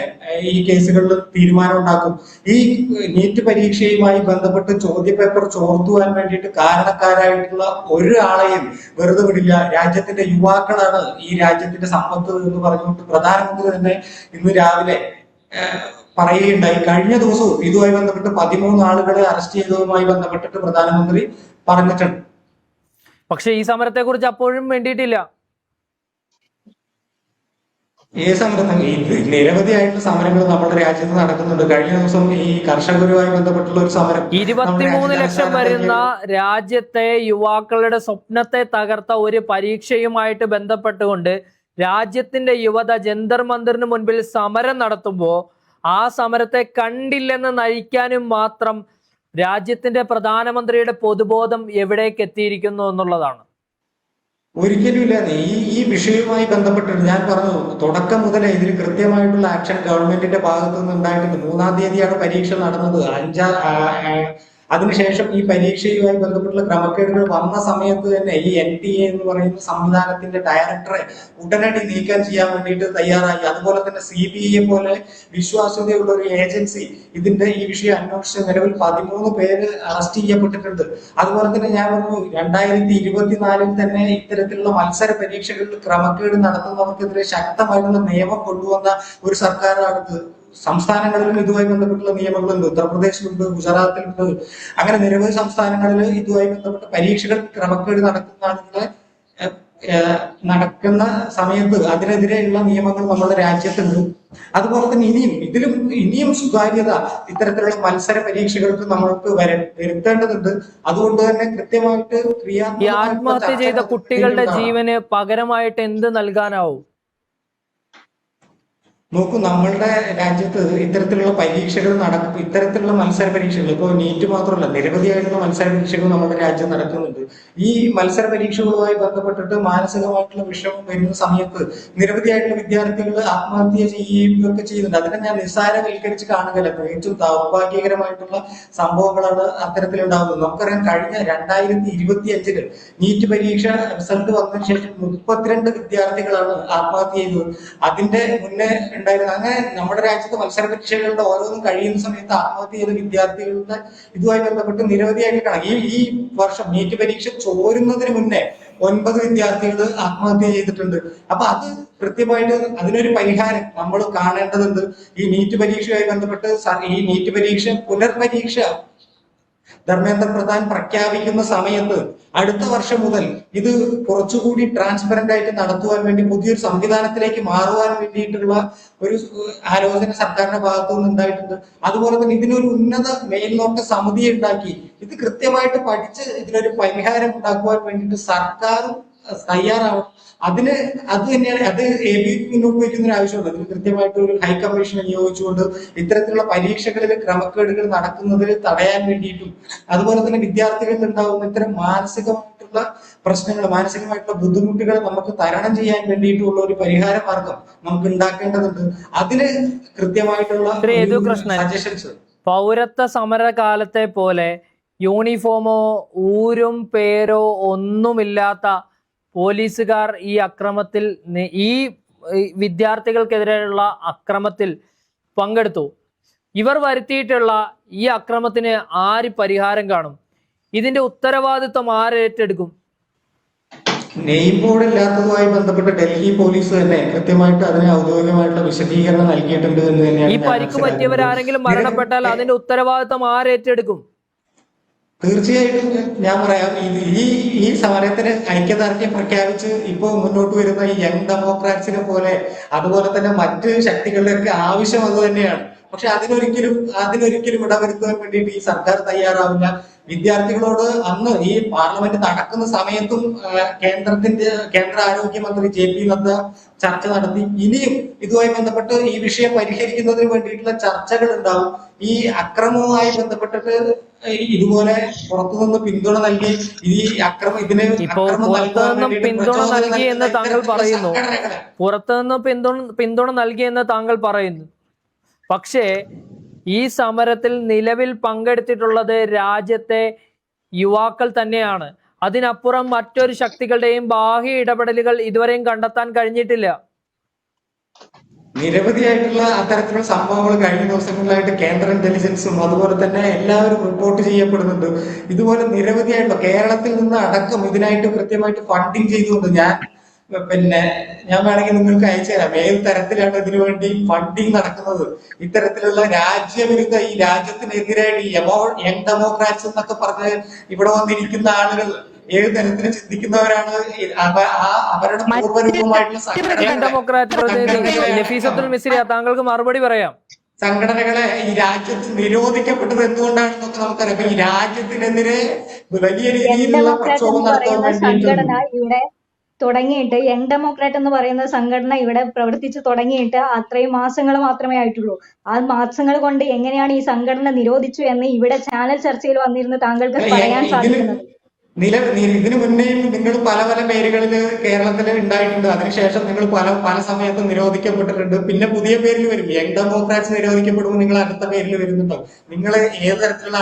ഈ കേസുകളിൽ തീരുമാനം ഉണ്ടാക്കും. ഈ നീറ്റ് പരീക്ഷയുമായി ബന്ധപ്പെട്ട് ചോദ്യപേപ്പർ ചോർത്തുവാൻ വേണ്ടിയിട്ട് കാരണക്കാരായിട്ടുള്ള ഒരാളെയും വെറുതെ വിടില്ല. രാജ്യത്തിന്റെ യുവാക്കളാണ് ഈ രാജ്യത്തിന്റെ സമ്പത്ത് എന്ന് പറഞ്ഞുകൊണ്ട് പ്രധാനമന്ത്രി തന്നെ ഇന്ന് രാവിലെ പറയുകയുണ്ടായി. കഴിഞ്ഞ ദിവസവും ഇതുമായി ബന്ധപ്പെട്ട് 13 ആളുകളെ അറസ്റ്റ് ചെയ്തതുമായി ബന്ധപ്പെട്ടിട്ട് പ്രധാനമന്ത്രി പറഞ്ഞിട്ടുണ്ട്. പക്ഷെ ഈ സമരത്തെ കുറിച്ച് അപ്പോഴും വേണ്ടിയിട്ടില്ല. ഏത് സമരം? നിരവധിയായിട്ടുള്ള സമരങ്ങൾ നമ്മുടെ രാജ്യത്ത് നടക്കുന്നുണ്ട്. കഴിഞ്ഞ ദിവസം ഈ കർഷകരുമായി ബന്ധപ്പെട്ടുള്ള ഒരു സമരം 23 ലക്ഷം വരുന്ന രാജ്യത്തെ യുവാക്കളുടെ സ്വപ്നത്തെ തകർത്ത ഒരു പരീക്ഷയുമായിട്ട് ബന്ധപ്പെട്ടുകൊണ്ട് രാജ്യത്തിന്റെ യുവത ജന്തർ മന്ദിറിന് മുൻപിൽ സമരം നടത്തുമ്പോൾ ആ സമരത്തെ കണ്ടില്ലെന്ന് നയിക്കാനും മാത്രം രാജ്യത്തിന്റെ പ്രധാനമന്ത്രിയുടെ പൊതുബോധം എവിടേക്ക് എത്തിയിരിക്കുന്നു എന്നുള്ളതാണ്. ഒരിക്കലുമില്ല. ഈ വിഷയവുമായി ബന്ധപ്പെട്ടിട്ട് ഞാൻ പറഞ്ഞു, തുടക്കം മുതലേ ഇതിൽ കൃത്യമായിട്ടുള്ള ആക്ഷൻ ഗവൺമെന്റിന്റെ ഭാഗത്തു നിന്ന് ഉണ്ടായിട്ടുണ്ട്. 3-ാം തീയതിയാണ് പരീക്ഷ നടന്നത്. അതിനുശേഷം ഈ പരീക്ഷയുമായി ബന്ധപ്പെട്ടുള്ള ക്രമക്കേടുകൾ വന്ന സമയത്ത് തന്നെ ഈ NTA എന്ന് പറയുന്ന സംവിധാനത്തിന്റെ ഡയറക്ടറെ ഉടനടി നീക്കം ചെയ്യാൻ വേണ്ടിയിട്ട് തയ്യാറായി. അതുപോലെ തന്നെ CBI പോലെ വിശ്വാസ്യതയുള്ള ഒരു ഏജൻസി ഇതിന്റെ ഈ വിഷയം അന്വേഷിച്ച് നിലവിൽ 13 പേര് അറസ്റ്റ് ചെയ്യപ്പെട്ടിട്ടുണ്ട്. അതുപോലെ തന്നെ ഞാൻ പറഞ്ഞു, 2024 തന്നെ ഇത്തരത്തിലുള്ള മത്സര പരീക്ഷകളിൽ ക്രമക്കേട് നടത്തുന്നവർക്കെതിരെ ശക്തമായിട്ടുള്ള നിയമം കൊണ്ടുവന്ന ഒരു സർക്കാരാണിത്. സംസ്ഥാനങ്ങളിലും ഇതുമായി ബന്ധപ്പെട്ടുള്ള നിയമങ്ങളുണ്ട്. ഉത്തർപ്രദേശിലുണ്ട്, ഗുജറാത്തിലുണ്ട്. അങ്ങനെ നിരവധി സംസ്ഥാനങ്ങളിൽ ഇതുമായി ബന്ധപ്പെട്ട പരീക്ഷകൾ ക്രമക്കേട് നടക്കുന്ന സമയത്ത് അതിനെതിരെയുള്ള നിയമങ്ങൾ നമ്മുടെ രാജ്യത്തുണ്ട്. അതുപോലെ തന്നെ ഇനിയും സുതാര്യത ഇത്തരത്തിലുള്ള മത്സര പരീക്ഷകൾക്ക് നമ്മൾക്ക് വരുത്തേണ്ടതുണ്ട്. അതുകൊണ്ട് തന്നെ കൃത്യമായിട്ട് ഈ ആത്മഹത്യ ചെയ്ത കുട്ടികളുടെ ജീവന് പകരമായിട്ട് എന്ത് നൽകാനാവും? നോക്കൂ, നമ്മളുടെ രാജ്യത്ത് ഇത്തരത്തിലുള്ള പരീക്ഷകൾ ഇത്തരത്തിലുള്ള മത്സര പരീക്ഷകൾ ഇപ്പോൾ നീറ്റ് മാത്രമല്ല, നിരവധിയായിട്ടുള്ള മത്സര പരീക്ഷകൾ നമ്മുടെ രാജ്യം നടക്കുന്നുണ്ട്. ഈ മത്സര പരീക്ഷകളുമായി ബന്ധപ്പെട്ടിട്ട് മാനസികമായിട്ടുള്ള വിഷമം വരുന്ന സമയത്ത് നിരവധിയായിട്ടുള്ള വിദ്യാർത്ഥികൾ ആത്മഹത്യ ചെയ്യുകയൊക്കെ ചെയ്യുന്നുണ്ട്. അതിനെ ഞാൻ നിസ്സാരവൽക്കരിച്ച് കാണുകയല്ല. ഏറ്റവും ദൗർഭാഗ്യകരമായിട്ടുള്ള സംഭവങ്ങളാണ് അത്തരത്തിലുണ്ടാകുന്നത്. നമുക്കറിയാം, കഴിഞ്ഞ 2025 നീറ്റ് പരീക്ഷ റിസൾട്ട് വന്നതിന് ശേഷം 32 വിദ്യാർത്ഥികളാണ് ആത്മഹത്യ ചെയ്തത്. അതിന്റെ മുന്നേ ഉണ്ടായിരുന്നു. അങ്ങനെ നമ്മുടെ രാജ്യത്ത് മത്സര പരീക്ഷകളുടെ ഓരോന്നും കഴിയുന്ന സമയത്ത് ആത്മഹത്യ ചെയ്ത വിദ്യാർത്ഥികളുടെ ഇതുമായി ബന്ധപ്പെട്ട് നിരവധിയായിട്ട് കാണാം. ഈ വർഷം നീറ്റ് പരീക്ഷ ചോരുന്നതിന് മുന്നേ 9 വിദ്യാർത്ഥികൾ ആത്മഹത്യ ചെയ്തിട്ടുണ്ട്. അപ്പൊ അത് കൃത്യമായിട്ട് അതിനൊരു പരിഹാരം നമ്മൾ കാണേണ്ടതുണ്ട്. ഈ നീറ്റ് പരീക്ഷയുമായി ബന്ധപ്പെട്ട് ഈ നീറ്റ് പരീക്ഷ പുനർപരീക്ഷ ധർമ്മേന്ദ്ര പ്രധാൻ പ്രഖ്യാപിക്കുന്ന സമയത്ത് അടുത്ത വർഷം മുതൽ ഇത് കുറച്ചുകൂടി ട്രാൻസ്പെറന്റ് ആയിട്ട് നടത്തുവാൻ വേണ്ടി പുതിയൊരു സംവിധാനത്തിലേക്ക് മാറുവാൻ വേണ്ടിയിട്ടുള്ള ഒരു ആലോചന സർക്കാരിന്റെ ഭാഗത്തു നിന്ന് ഉണ്ടായിട്ടുണ്ട്. അതുപോലെ തന്നെ ഇതിനൊരു ഉന്നത മേൽനോട്ട സമിതി ഉണ്ടാക്കി ഇത് കൃത്യമായിട്ട് പഠിച്ച് ഇതിനൊരു പരിഹാരം ഉണ്ടാക്കുവാൻ വേണ്ടിയിട്ട് സർക്കാരും തയ്യാറാവണം. അത് തന്നെയാണ് മുന്നോട്ട് വയ്ക്കുന്ന ഒരു ആവശ്യമുണ്ട്. അതിന് കൃത്യമായിട്ട് ഒരു ഹൈക്കമ്മീഷനെ നിയോഗിച്ചുകൊണ്ട് ഇത്തരത്തിലുള്ള പരീക്ഷകളിൽ ക്രമക്കേടുകൾ നടക്കുന്നതിൽ തടയാൻ വേണ്ടിയിട്ടും അതുപോലെ തന്നെ വിദ്യാർത്ഥികളിൽ ഉണ്ടാകുന്ന ഇത്തരം മാനസികമായിട്ടുള്ള പ്രശ്നങ്ങൾ, മാനസികമായിട്ടുള്ള ബുദ്ധിമുട്ടുകൾ നമുക്ക് തരണം ചെയ്യാൻ വേണ്ടിയിട്ടുള്ള ഒരു പരിഹാര മാർഗം നമുക്ക് ഉണ്ടാക്കേണ്ടതുണ്ട്. അതിന് കൃത്യമായിട്ടുള്ള സജഷൻസ് പൗരത്വ സമരകാലത്തെ പോലെ യൂണിഫോമോ ഊരും പേരോ ഒന്നുമില്ലാത്ത പോലീസുകാർ ഈ അക്രമത്തിൽ, ഈ വിദ്യാർത്ഥികൾക്കെതിരെയുള്ള അക്രമത്തിൽ പങ്കെടുത്തു. ഇവർ വരുത്തിയിട്ടുള്ള ഈ അക്രമത്തിന് ആര് പരിഹാരം കാണും? ഇതിന്റെ ഉത്തരവാദിത്വം ആരേറ്റെടുക്കും? നെയിം ബോർഡ് ഇല്ലാത്തതുമായി ബന്ധപ്പെട്ട് ഡൽഹി പോലീസ് തന്നെ കൃത്യമായിട്ട് അതിന് ഔദ്യോഗികമായിട്ടുള്ള വിശദീകരണം നൽകിയിട്ടുണ്ട് എന്ന് തന്നെയാണ്. ഈ പരിക്ക് പറ്റിയവരാരെങ്കിലും മരണപ്പെട്ടാൽ അതിന്റെ ഉത്തരവാദിത്വം ആരേറ്റെടുക്കും? തീർച്ചയായിട്ടും ഞാൻ പറയാം, ഈ സമരത്തിന് ഐക്യദാർഢ്യം പ്രഖ്യാപിച്ച് ഇപ്പോൾ മുന്നോട്ട് വരുന്ന ഈ യങ് ഡെമോക്രാറ്റ്സിനെ പോലെ അതുപോലെ തന്നെ മറ്റ് ശക്തികളുടെയൊക്കെ ആവശ്യം അത് തന്നെയാണ്. പക്ഷെ അതിനൊരിക്കലും ഇടവരുത്താൻ വേണ്ടിയിട്ട് ഈ സർക്കാർ തയ്യാറാവില്ല. വിദ്യാർത്ഥികളോട് അന്ന് ഈ പാർലമെന്റ് നടക്കുന്ന സമയത്തും കേന്ദ്ര ആരോഗ്യമന്ത്രി JP നദ്ദ ചർച്ച നടത്തി. ഇനിയും ഇതുമായി ബന്ധപ്പെട്ട് ഈ വിഷയം പരിഹരിക്കുന്നതിന് വേണ്ടിയിട്ടുള്ള ചർച്ചകൾ ഉണ്ടാവും. ഈ അക്രമവുമായി ബന്ധപ്പെട്ടിട്ട് ഇതുപോലെ പുറത്തുനിന്ന് പിന്തുണ നൽകി പിന്തുണ നൽകിയെന്ന് താങ്കൾ പറയുന്നു. പക്ഷേ ഈ സമരത്തിൽ നിലവിൽ പങ്കെടുത്തിട്ടുള്ളത് രാജ്യത്തെ യുവാക്കൾ തന്നെയാണ്. അതിനപ്പുറം മറ്റൊരു ശക്തികളുടെയും ബാഹ്യ ഇടപെടലുകൾ ഇതുവരെയും കണ്ടെത്താൻ കഴിഞ്ഞിട്ടില്ല. നിരവധിയായിട്ടുള്ള അത്തരത്തിലുള്ള സംഭവങ്ങൾ കഴിഞ്ഞ ദിവസങ്ങളിലായിട്ട് കേന്ദ്ര ഇന്റലിജൻസും അതുപോലെ തന്നെ എല്ലാവരും റിപ്പോർട്ട് ചെയ്യപ്പെടുന്നുണ്ട്. ഇതുപോലെ നിരവധിയായിട്ടുള്ള കേരളത്തിൽ നിന്ന് അടക്കം ഇതിനായിട്ട് കൃത്യമായിട്ട് ഫണ്ടിങ് ചെയ്തുകൊണ്ട് ഞാൻ വേണമെങ്കിൽ നിങ്ങൾക്ക് അയച്ചു തരാം ഏത് തരത്തിലാണ് ഇതിനു വേണ്ടി ഫണ്ടിങ് നടക്കുന്നത്. ഇത്തരത്തിലുള്ള രാജ്യവിരുദ്ധ ഈ രാജ്യത്തിനെതിരായിട്ട് ഈ യങ് ഡെമോക്രാറ്റ്സ് എന്നൊക്കെ പറഞ്ഞ് ഇവിടെ വന്നിരിക്കുന്ന ആളുകൾ ഏത് തരത്തിൽ ചിന്തിക്കുന്നവരാണ് അവരുടെ പൂർവ്വരൂപമായിട്ടുള്ള ഡെമോക്രാറ്റ് പ്രതിനിധി നഫീസത്തുൽ മിസ്രിയ താങ്കൾക്ക് മറുപടി പറയാം. സംഘടനകളെ ഈ രാജ്യത്ത് നിരോധിക്കപ്പെട്ടത് എന്തുകൊണ്ടാണെന്നൊക്കെ നമുക്കറിയാം. ഈ രാജ്യത്തിനെതിരെ വലിയ രീതിയിലുള്ള പ്രക്ഷോഭം നടത്താൻ വേണ്ടിയിട്ട് ഇവിടെ തുടങ്ങിയിട്ട് യങ് ഡെമോക്രാറ്റ് എന്ന് പറയുന്ന സംഘടന ഇവിടെ പ്രവർത്തിച്ചു തുടങ്ങിയിട്ട് അത്രയും മാസങ്ങൾ മാത്രമേ ആയിട്ടുള്ളൂ. ആ മാസങ്ങൾ കൊണ്ട് എങ്ങനെയാണ് ഈ സംഘടന നിരോധിച്ചു എന്ന് ഇവിടെ ചാനൽ ചർച്ചയിൽ വന്നിരുന്ന് താങ്കൾക്ക് പറയാൻ സാധിക്കുന്നത്? ഇതിനു മുന്നേയും നിങ്ങൾ പല പല പേരുകളിൽ കേരളത്തിൽ ഉണ്ടായിട്ടുണ്ട്. അതിനുശേഷം നിങ്ങൾ പല സമയത്തും നിരോധിക്കപ്പെട്ടിട്ടുണ്ട്. പിന്നെ പുതിയ പേരിൽ വരും. യങ് ഡെമോക്രാറ്റ്സ് നിരോധിക്കപ്പെടുമ്പോൾ നിങ്ങൾ അടുത്ത പേരിൽ വരുന്നുണ്ടോ? നിങ്ങൾ ഏത് തരത്തിലുള്ള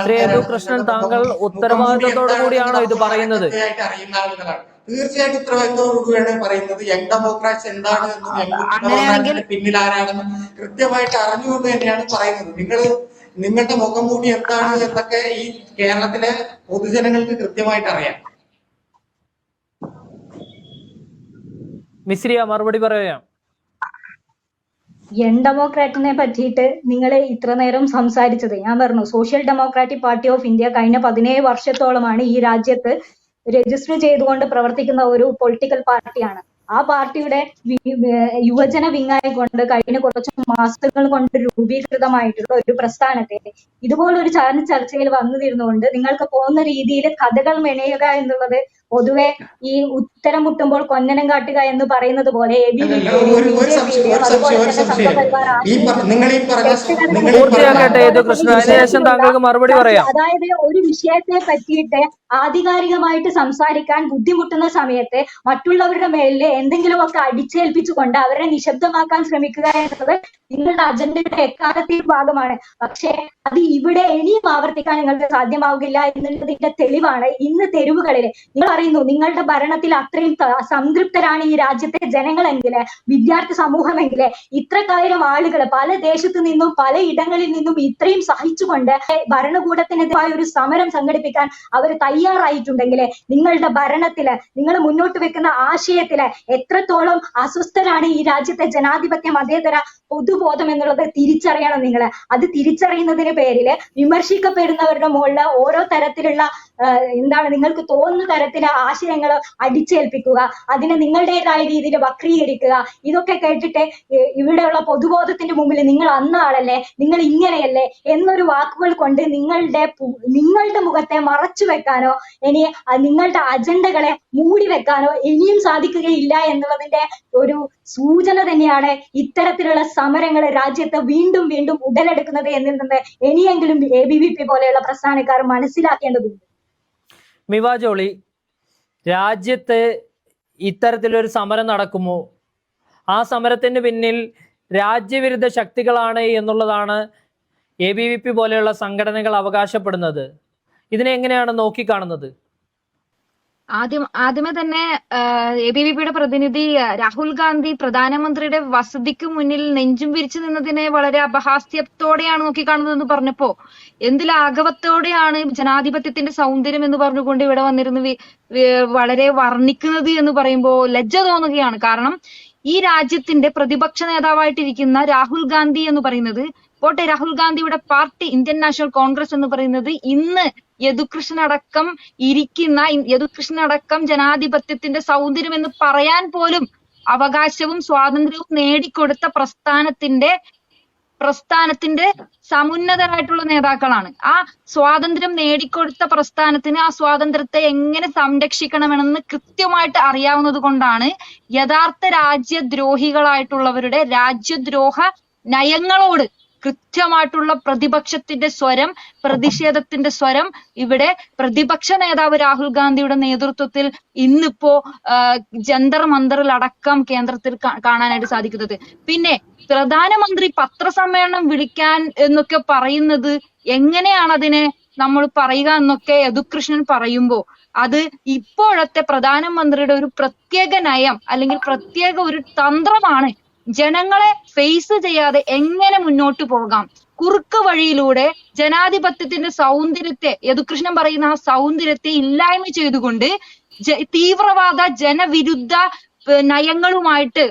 കൃഷ്ണൻ താങ്കൾ ഉത്തരവാദിത്തത്തോടു കൂടിയാണോ ഇത് പറയുന്നത്? അറിയുന്ന ആളുകളാണ്. തീർച്ചയായിട്ടും ഉത്തരവാദിത്തത്തോടുകൂടിയാണ് പറയുന്നത്. യങ് ഡെമോക്രാറ്റ്സ് എന്താണെന്നും യങ് ഡെമോക്രാറ്റ്സിന്റെ പിന്നിൽ ആരാണെന്നും കൃത്യമായിട്ട് അറിഞ്ഞുകൊണ്ട് തന്നെയാണ് പറയുന്നത്. നിങ്ങളുടെ മുഖം മൂടി എന്താണ് എന്നൊക്കെ ഈ കേരളത്തിലെ പൊതുജനങ്ങൾക്ക് കൃത്യമായിട്ട് അറിയാം. മിസ്രിയ മറുപടി പറയാം. യങ് ഡെമോക്രാറ്റിനെ പറ്റിയിട്ട് നിങ്ങൾ ഇത്ര നേരം സംസാരിച്ചത് ഞാൻ പറഞ്ഞു. Social democratic party of India കഴിഞ്ഞ 17 വർഷത്തോളമാണ് ഈ രാജ്യത്ത് രജിസ്റ്റർ ചെയ്തുകൊണ്ട് പ്രവർത്തിക്കുന്ന ഒരു പൊളിറ്റിക്കൽ പാർട്ടിയാണ്. ആ പാർട്ടിയുടെ യുവജന വിങ്ങായിക്കൊണ്ട് കഴിഞ്ഞ കുറച്ച് മാസങ്ങൾ കൊണ്ട് രൂപീകൃതമായിട്ടുള്ള ഒരു പ്രസ്ഥാനത്തെ ഇതുപോലൊരു ചർച്ചയിൽ വന്നിരുന്നുകൊണ്ട് നിങ്ങൾക്ക് പോകുന്ന രീതിയിൽ കഥകൾ മെനയുക എന്നുള്ളത് പൊതുവെ ഈ ഉത്തരം മുട്ടുമ്പോൾ കൊന്നനം കാട്ടുക എന്ന് പറയുന്നത് പോലെ അതായത് ഒരു വിഷയത്തെ പറ്റിയിട്ട് ആധികാരികമായിട്ട് സംസാരിക്കാൻ ബുദ്ധിമുട്ടുന്ന സമയത്ത് മറ്റുള്ളവരുടെ മേലില് എന്തെങ്കിലുമൊക്കെ അടിച്ചേൽപ്പിച്ചുകൊണ്ട് അവരെ നിശബ്ദമാക്കാൻ ശ്രമിക്കുക എന്നത് നിങ്ങളുടെ അജണ്ടയുടെ എക്കാലത്തെയും ഭാഗമാണ്. പക്ഷേ അത് ഇവിടെ ഇനിയും ആവർത്തിക്കാൻ നിങ്ങൾക്ക് സാധ്യമാവുകയില്ല എന്നുള്ളതിന്റെ തെളിവാണ് ഇന്ന് തെരുവുകളിൽ നിങ്ങൾ അറിയുന്നു. നിങ്ങളുടെ ഭരണത്തിൽ അത്രയും സംതൃപ്തരാണ് ഈ രാജ്യത്തെ ജനങ്ങളെങ്കില്, വിദ്യാർത്ഥി സമൂഹമെങ്കില്, ഇത്രക്കായിരം ആളുകൾ പല ദേശത്തു നിന്നും പല ഇടങ്ങളിൽ നിന്നും ഇത്രയും സഹിച്ചുകൊണ്ട് ഭരണകൂടത്തിനെതിരായ ഒരു സമരം സംഘടിപ്പിക്കാൻ അവർ തയ്യാറായിട്ടുണ്ടെങ്കിൽ നിങ്ങളുടെ ഭരണത്തില് നിങ്ങൾ മുന്നോട്ട് വെക്കുന്ന ആശയത്തില് എത്രത്തോളം അസ്വസ്ഥരാണ് ഈ രാജ്യത്തെ ജനാധിപത്യ മതേതര പൊതുബോധം എന്നുള്ളത് തിരിച്ചറിയണം നിങ്ങൾ. അത് തിരിച്ചറിയുന്നതിന് പേരില് വിമർശിക്കപ്പെടുന്നവരുടെ മുകളിൽ ഓരോ തരത്തിലുള്ള നിങ്ങൾക്ക് തോന്നുന്ന തരത്തിലെ ആശയങ്ങൾ അടിച്ചേൽപ്പിക്കുക, അതിനെ നിങ്ങളുടേതായ രീതിയിൽ വക്രീകരിക്കുക. ഇതൊക്കെ കേട്ടിട്ട് ഇവിടെയുള്ള പൊതുബോധത്തിന്റെ മുമ്പിൽ നിങ്ങൾ അന്ന ആളല്ലേ, നിങ്ങൾ ഇങ്ങനെയല്ലേ എന്നൊരു വാക്കുകൾ കൊണ്ട് നിങ്ങളുടെ മുഖത്തെ മറച്ചു വെക്കാനോ ഇനി നിങ്ങളുടെ അജണ്ടകളെ മൂടി വെക്കാനോ ഇനിയും സാധിക്കുകയില്ല എന്നുള്ളതിന്റെ ഒരു സൂചന തന്നെയാണ് ഇത്തരത്തിലുള്ള സമരങ്ങൾ രാജ്യത്ത് വീണ്ടും വീണ്ടും ഉടലെടുക്കുന്നത് എന്നിൽ നിന്ന് ഇനിയെങ്കിലും ABVP പോലെയുള്ള പ്രസ്ഥാനക്കാർ മനസ്സിലാക്കേണ്ടതുണ്ട്. മിവ ജോളി, രാജ്യത്ത് ഇത്തരത്തിലൊരു സമരം നടക്കുമോ? ആ സമരത്തിന് പിന്നിൽ രാജ്യവിരുദ്ധ ശക്തികളാണ് എന്നുള്ളതാണ് ABVP പോലെയുള്ള സംഘടനകൾ അവകാശപ്പെടുന്നത്. ഇതിനെ എങ്ങനെയാണ് നോക്കിക്കാണുന്നത്? ആദ്യമേ തന്നെ ABVPയുടെ പ്രതിനിധി രാഹുൽ ഗാന്ധി പ്രധാനമന്ത്രിയുടെ വസതിക്ക് മുന്നിൽ നെഞ്ചും വിരിച്ചു നിന്നതിനെ വളരെ അപഹാസ്യത്തോടെയാണ് നോക്കിക്കാണുന്നതെന്ന് പറഞ്ഞപ്പോ എന്തിലാഘവത്തോടെയാണ് ജനാധിപത്യത്തിന്റെ സൗന്ദര്യം എന്ന് പറഞ്ഞുകൊണ്ട് ഇവിടെ വന്നിരുന്ന് വളരെ വർണ്ണിക്കുന്നത് എന്ന് പറയുമ്പോൾ ലജ്ജ തോന്നുകയാണ്. കാരണം ഈ രാജ്യത്തിന്റെ പ്രതിപക്ഷ നേതാവായിട്ടിരിക്കുന്ന രാഹുൽ ഗാന്ധി എന്ന് പറയുന്നത് പോട്ടെ, രാഹുൽ ഗാന്ധിയുടെ പാർട്ടി ഇന്ത്യൻ നാഷണൽ കോൺഗ്രസ് എന്ന് പറയുന്നത് ഇന്ന് യദുകൃഷ്ണനടക്കം ജനാധിപത്യത്തിന്റെ സൗന്ദര്യം എന്ന് പറയാൻ പോലും അവകാശവും സ്വാതന്ത്ര്യവും നേടിക്കൊടുത്ത പ്രസ്ഥാനത്തിന്റെ സമുന്നതരായിട്ടുള്ള നേതാക്കളാണ്. ആ സ്വാതന്ത്ര്യം നേടിക്കൊടുത്ത പ്രസ്ഥാനത്തിന് ആ സ്വാതന്ത്ര്യത്തെ എങ്ങനെ സംരക്ഷിക്കണമെന്ന് കൃത്യമായിട്ട് അറിയാവുന്നത് കൊണ്ടാണ് യഥാർത്ഥ രാജ്യദ്രോഹികളായിട്ടുള്ളവരുടെ രാജ്യദ്രോഹ നയങ്ങളോട് കൃത്യമായിട്ടുള്ള പ്രതിപക്ഷത്തിന്റെ സ്വരം, പ്രതിഷേധത്തിന്റെ സ്വരം ഇവിടെ പ്രതിപക്ഷ നേതാവ് രാഹുൽ ഗാന്ധിയുടെ നേതൃത്വത്തിൽ ഇന്നിപ്പോ ജന്തർ മന്ദറിൽ അടക്കം കേന്ദ്രത്തിൽ കാണാനായിട്ട് സാധിക്കുന്നത്. പിന്നെ പ്രധാനമന്ത്രി പത്രസമ്മേളനം വിളിക്കാൻ എന്നൊക്കെ പറയുന്നത് എങ്ങനെയാണ് അതിനെ നമ്മൾ പറയുക എന്നൊക്കെ യദുകൃഷ്ണൻ പറയുമ്പോ അത് ഇപ്പോഴത്തെ പ്രധാനമന്ത്രിയുടെ ഒരു പ്രത്യേക നയം അല്ലെങ്കിൽ പ്രത്യേക ഒരു തന്ത്രമാണ്. ജനങ്ങളെ ഫേസ് ചെയ്യാതെ എങ്ങനെ മുന്നോട്ട് പോകാം, കുറുക്ക് വഴിയിലൂടെ ജനാധിപത്യത്തിന്റെ സൗന്ദര്യത്തെ, യദുകൃഷ്ണൻ പറയുന്ന ആ സൗന്ദര്യത്തെ ഇല്ലായ്മ ചെയ്തുകൊണ്ട് തീവ്രവാദ ജനവിരുദ്ധ നയങ്ങളുമായിട്ട്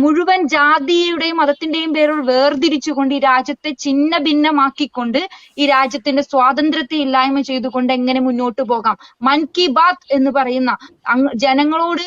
മുഴുവൻ ജാതിയുടെയും മതത്തിന്റെയും പേരിൽ വേർതിരിച്ചുകൊണ്ട് ഈ രാജ്യത്തെ ഛിന്ന ഭിന്നമാക്കിക്കൊണ്ട് ഈ രാജ്യത്തിന്റെ സ്വാതന്ത്ര്യത്തെ ഇല്ലായ്മ ചെയ്തുകൊണ്ട് എങ്ങനെ മുന്നോട്ട് പോകാം. മൻ കി ബാത്ത് എന്ന് പറയുന്ന ജനങ്ങളോട്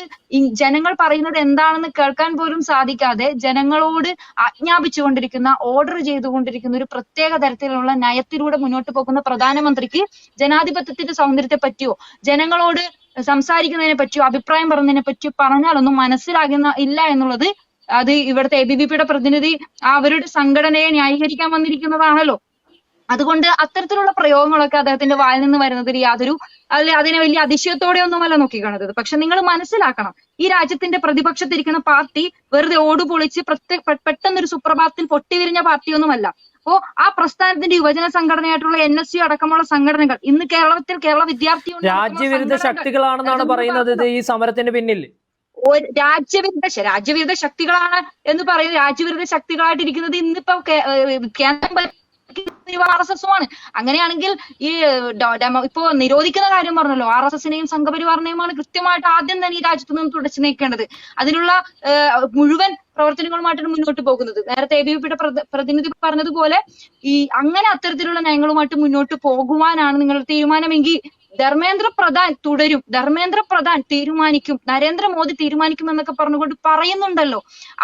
ജനങ്ങൾ പറയുന്നത് എന്താണെന്ന് കേൾക്കാൻ പോലും സാധിക്കാതെ ജനങ്ങളോട് ആജ്ഞാപിച്ചുകൊണ്ടിരിക്കുന്ന, ഓർഡർ ചെയ്തുകൊണ്ടിരിക്കുന്ന ഒരു പ്രത്യേക തരത്തിലുള്ള നയത്തിലൂടെ മുന്നോട്ട് പോകുന്ന പ്രധാനമന്ത്രിക്ക് ജനാധിപത്യത്തിന്റെ സൗന്ദര്യത്തെ പറ്റിയോ ജനങ്ങളോട് സംസാരിക്കുന്നതിനെ പറ്റിയോ അഭിപ്രായം പറയുന്നതിനെ പറ്റിയോ പറഞ്ഞാലൊന്നും മനസ്സിലാകുന്ന ഇല്ല എന്നുള്ളത് അത് ഇവിടുത്തെ ABVP പ്രതിനിധി അവരുടെ സംഘടനയെ ന്യായീകരിക്കാൻ വന്നിരിക്കുന്നതാണല്ലോ. അതുകൊണ്ട് അത്തരത്തിലുള്ള പ്രയോഗങ്ങളൊക്കെ അദ്ദേഹത്തിന്റെ വായിൽ നിന്ന് വരുന്നതിൽ യാതൊരു അതിനെ വലിയ അതിശയത്തോടെ ഒന്നുമല്ല നോക്കിക്കാണുന്നത്. പക്ഷെ നിങ്ങൾ മനസ്സിലാക്കണം, ഈ രാജ്യത്തിന്റെ പ്രതിപക്ഷത്തിരിക്കുന്ന പാർട്ടി വെറുതെ ഓടുപൊളിച്ച് പെട്ടെന്നൊരു സുപ്രഭാതത്തിൽ പൊട്ടിവിരിഞ്ഞ പാർട്ടിയൊന്നുമല്ല. അപ്പോ ആ പ്രസ്ഥാനത്തിന്റെ യുവജന സംഘടനയായിട്ടുള്ള NSU അടക്കമുള്ള സംഘടനകൾ ഇന്ന് കേരള വിദ്യാർത്ഥി രാജ്യവിരുദ്ധ ശക്തികളാണെന്നാണ് പറയുന്നത് ഈ സമരത്തിന് പിന്നിൽ. രാജ്യവിരുദ്ധ ശക്തികളാണ് എന്ന് പറയുന്നത്, രാജ്യവിരുദ്ധ ശക്തികളായിട്ടിരിക്കുന്നത് ഇന്നിപ്പോ കേന്ദ്രം RSSുമാണ്. അങ്ങനെയാണെങ്കിൽ ഈ ഇപ്പോ നിരോധിക്കുന്ന കാര്യം പറഞ്ഞല്ലോ, RSSനെയും സംഘപരിവാറിനെയുമാണ് കൃത്യമായിട്ട് ആദ്യം തന്നെ ഈ രാജ്യത്ത് നിന്ന് തുടച്ചു നീക്കേണ്ടത്. അതിനുള്ള മുഴുവൻ പ്രവർത്തനങ്ങളുമായിട്ടാണ് മുന്നോട്ട് പോകുന്നത്. നേരത്തെ ABVP പ്രതിനിധി പറഞ്ഞതുപോലെ ഈ അങ്ങനെ അത്തരത്തിലുള്ള നയങ്ങളുമായിട്ട് മുന്നോട്ട് പോകുവാനാണ് നിങ്ങളുടെ തീരുമാനമെങ്കിൽ ധർമ്മേന്ദ്ര പ്രധാൻ തുടരും, ധർമ്മേന്ദ്ര പ്രധാൻ തീരുമാനിക്കും, നരേന്ദ്രമോദി തീരുമാനിക്കും എന്നൊക്കെ പറഞ്ഞുകൊണ്ട് പറയുന്നുണ്ടല്ലോ.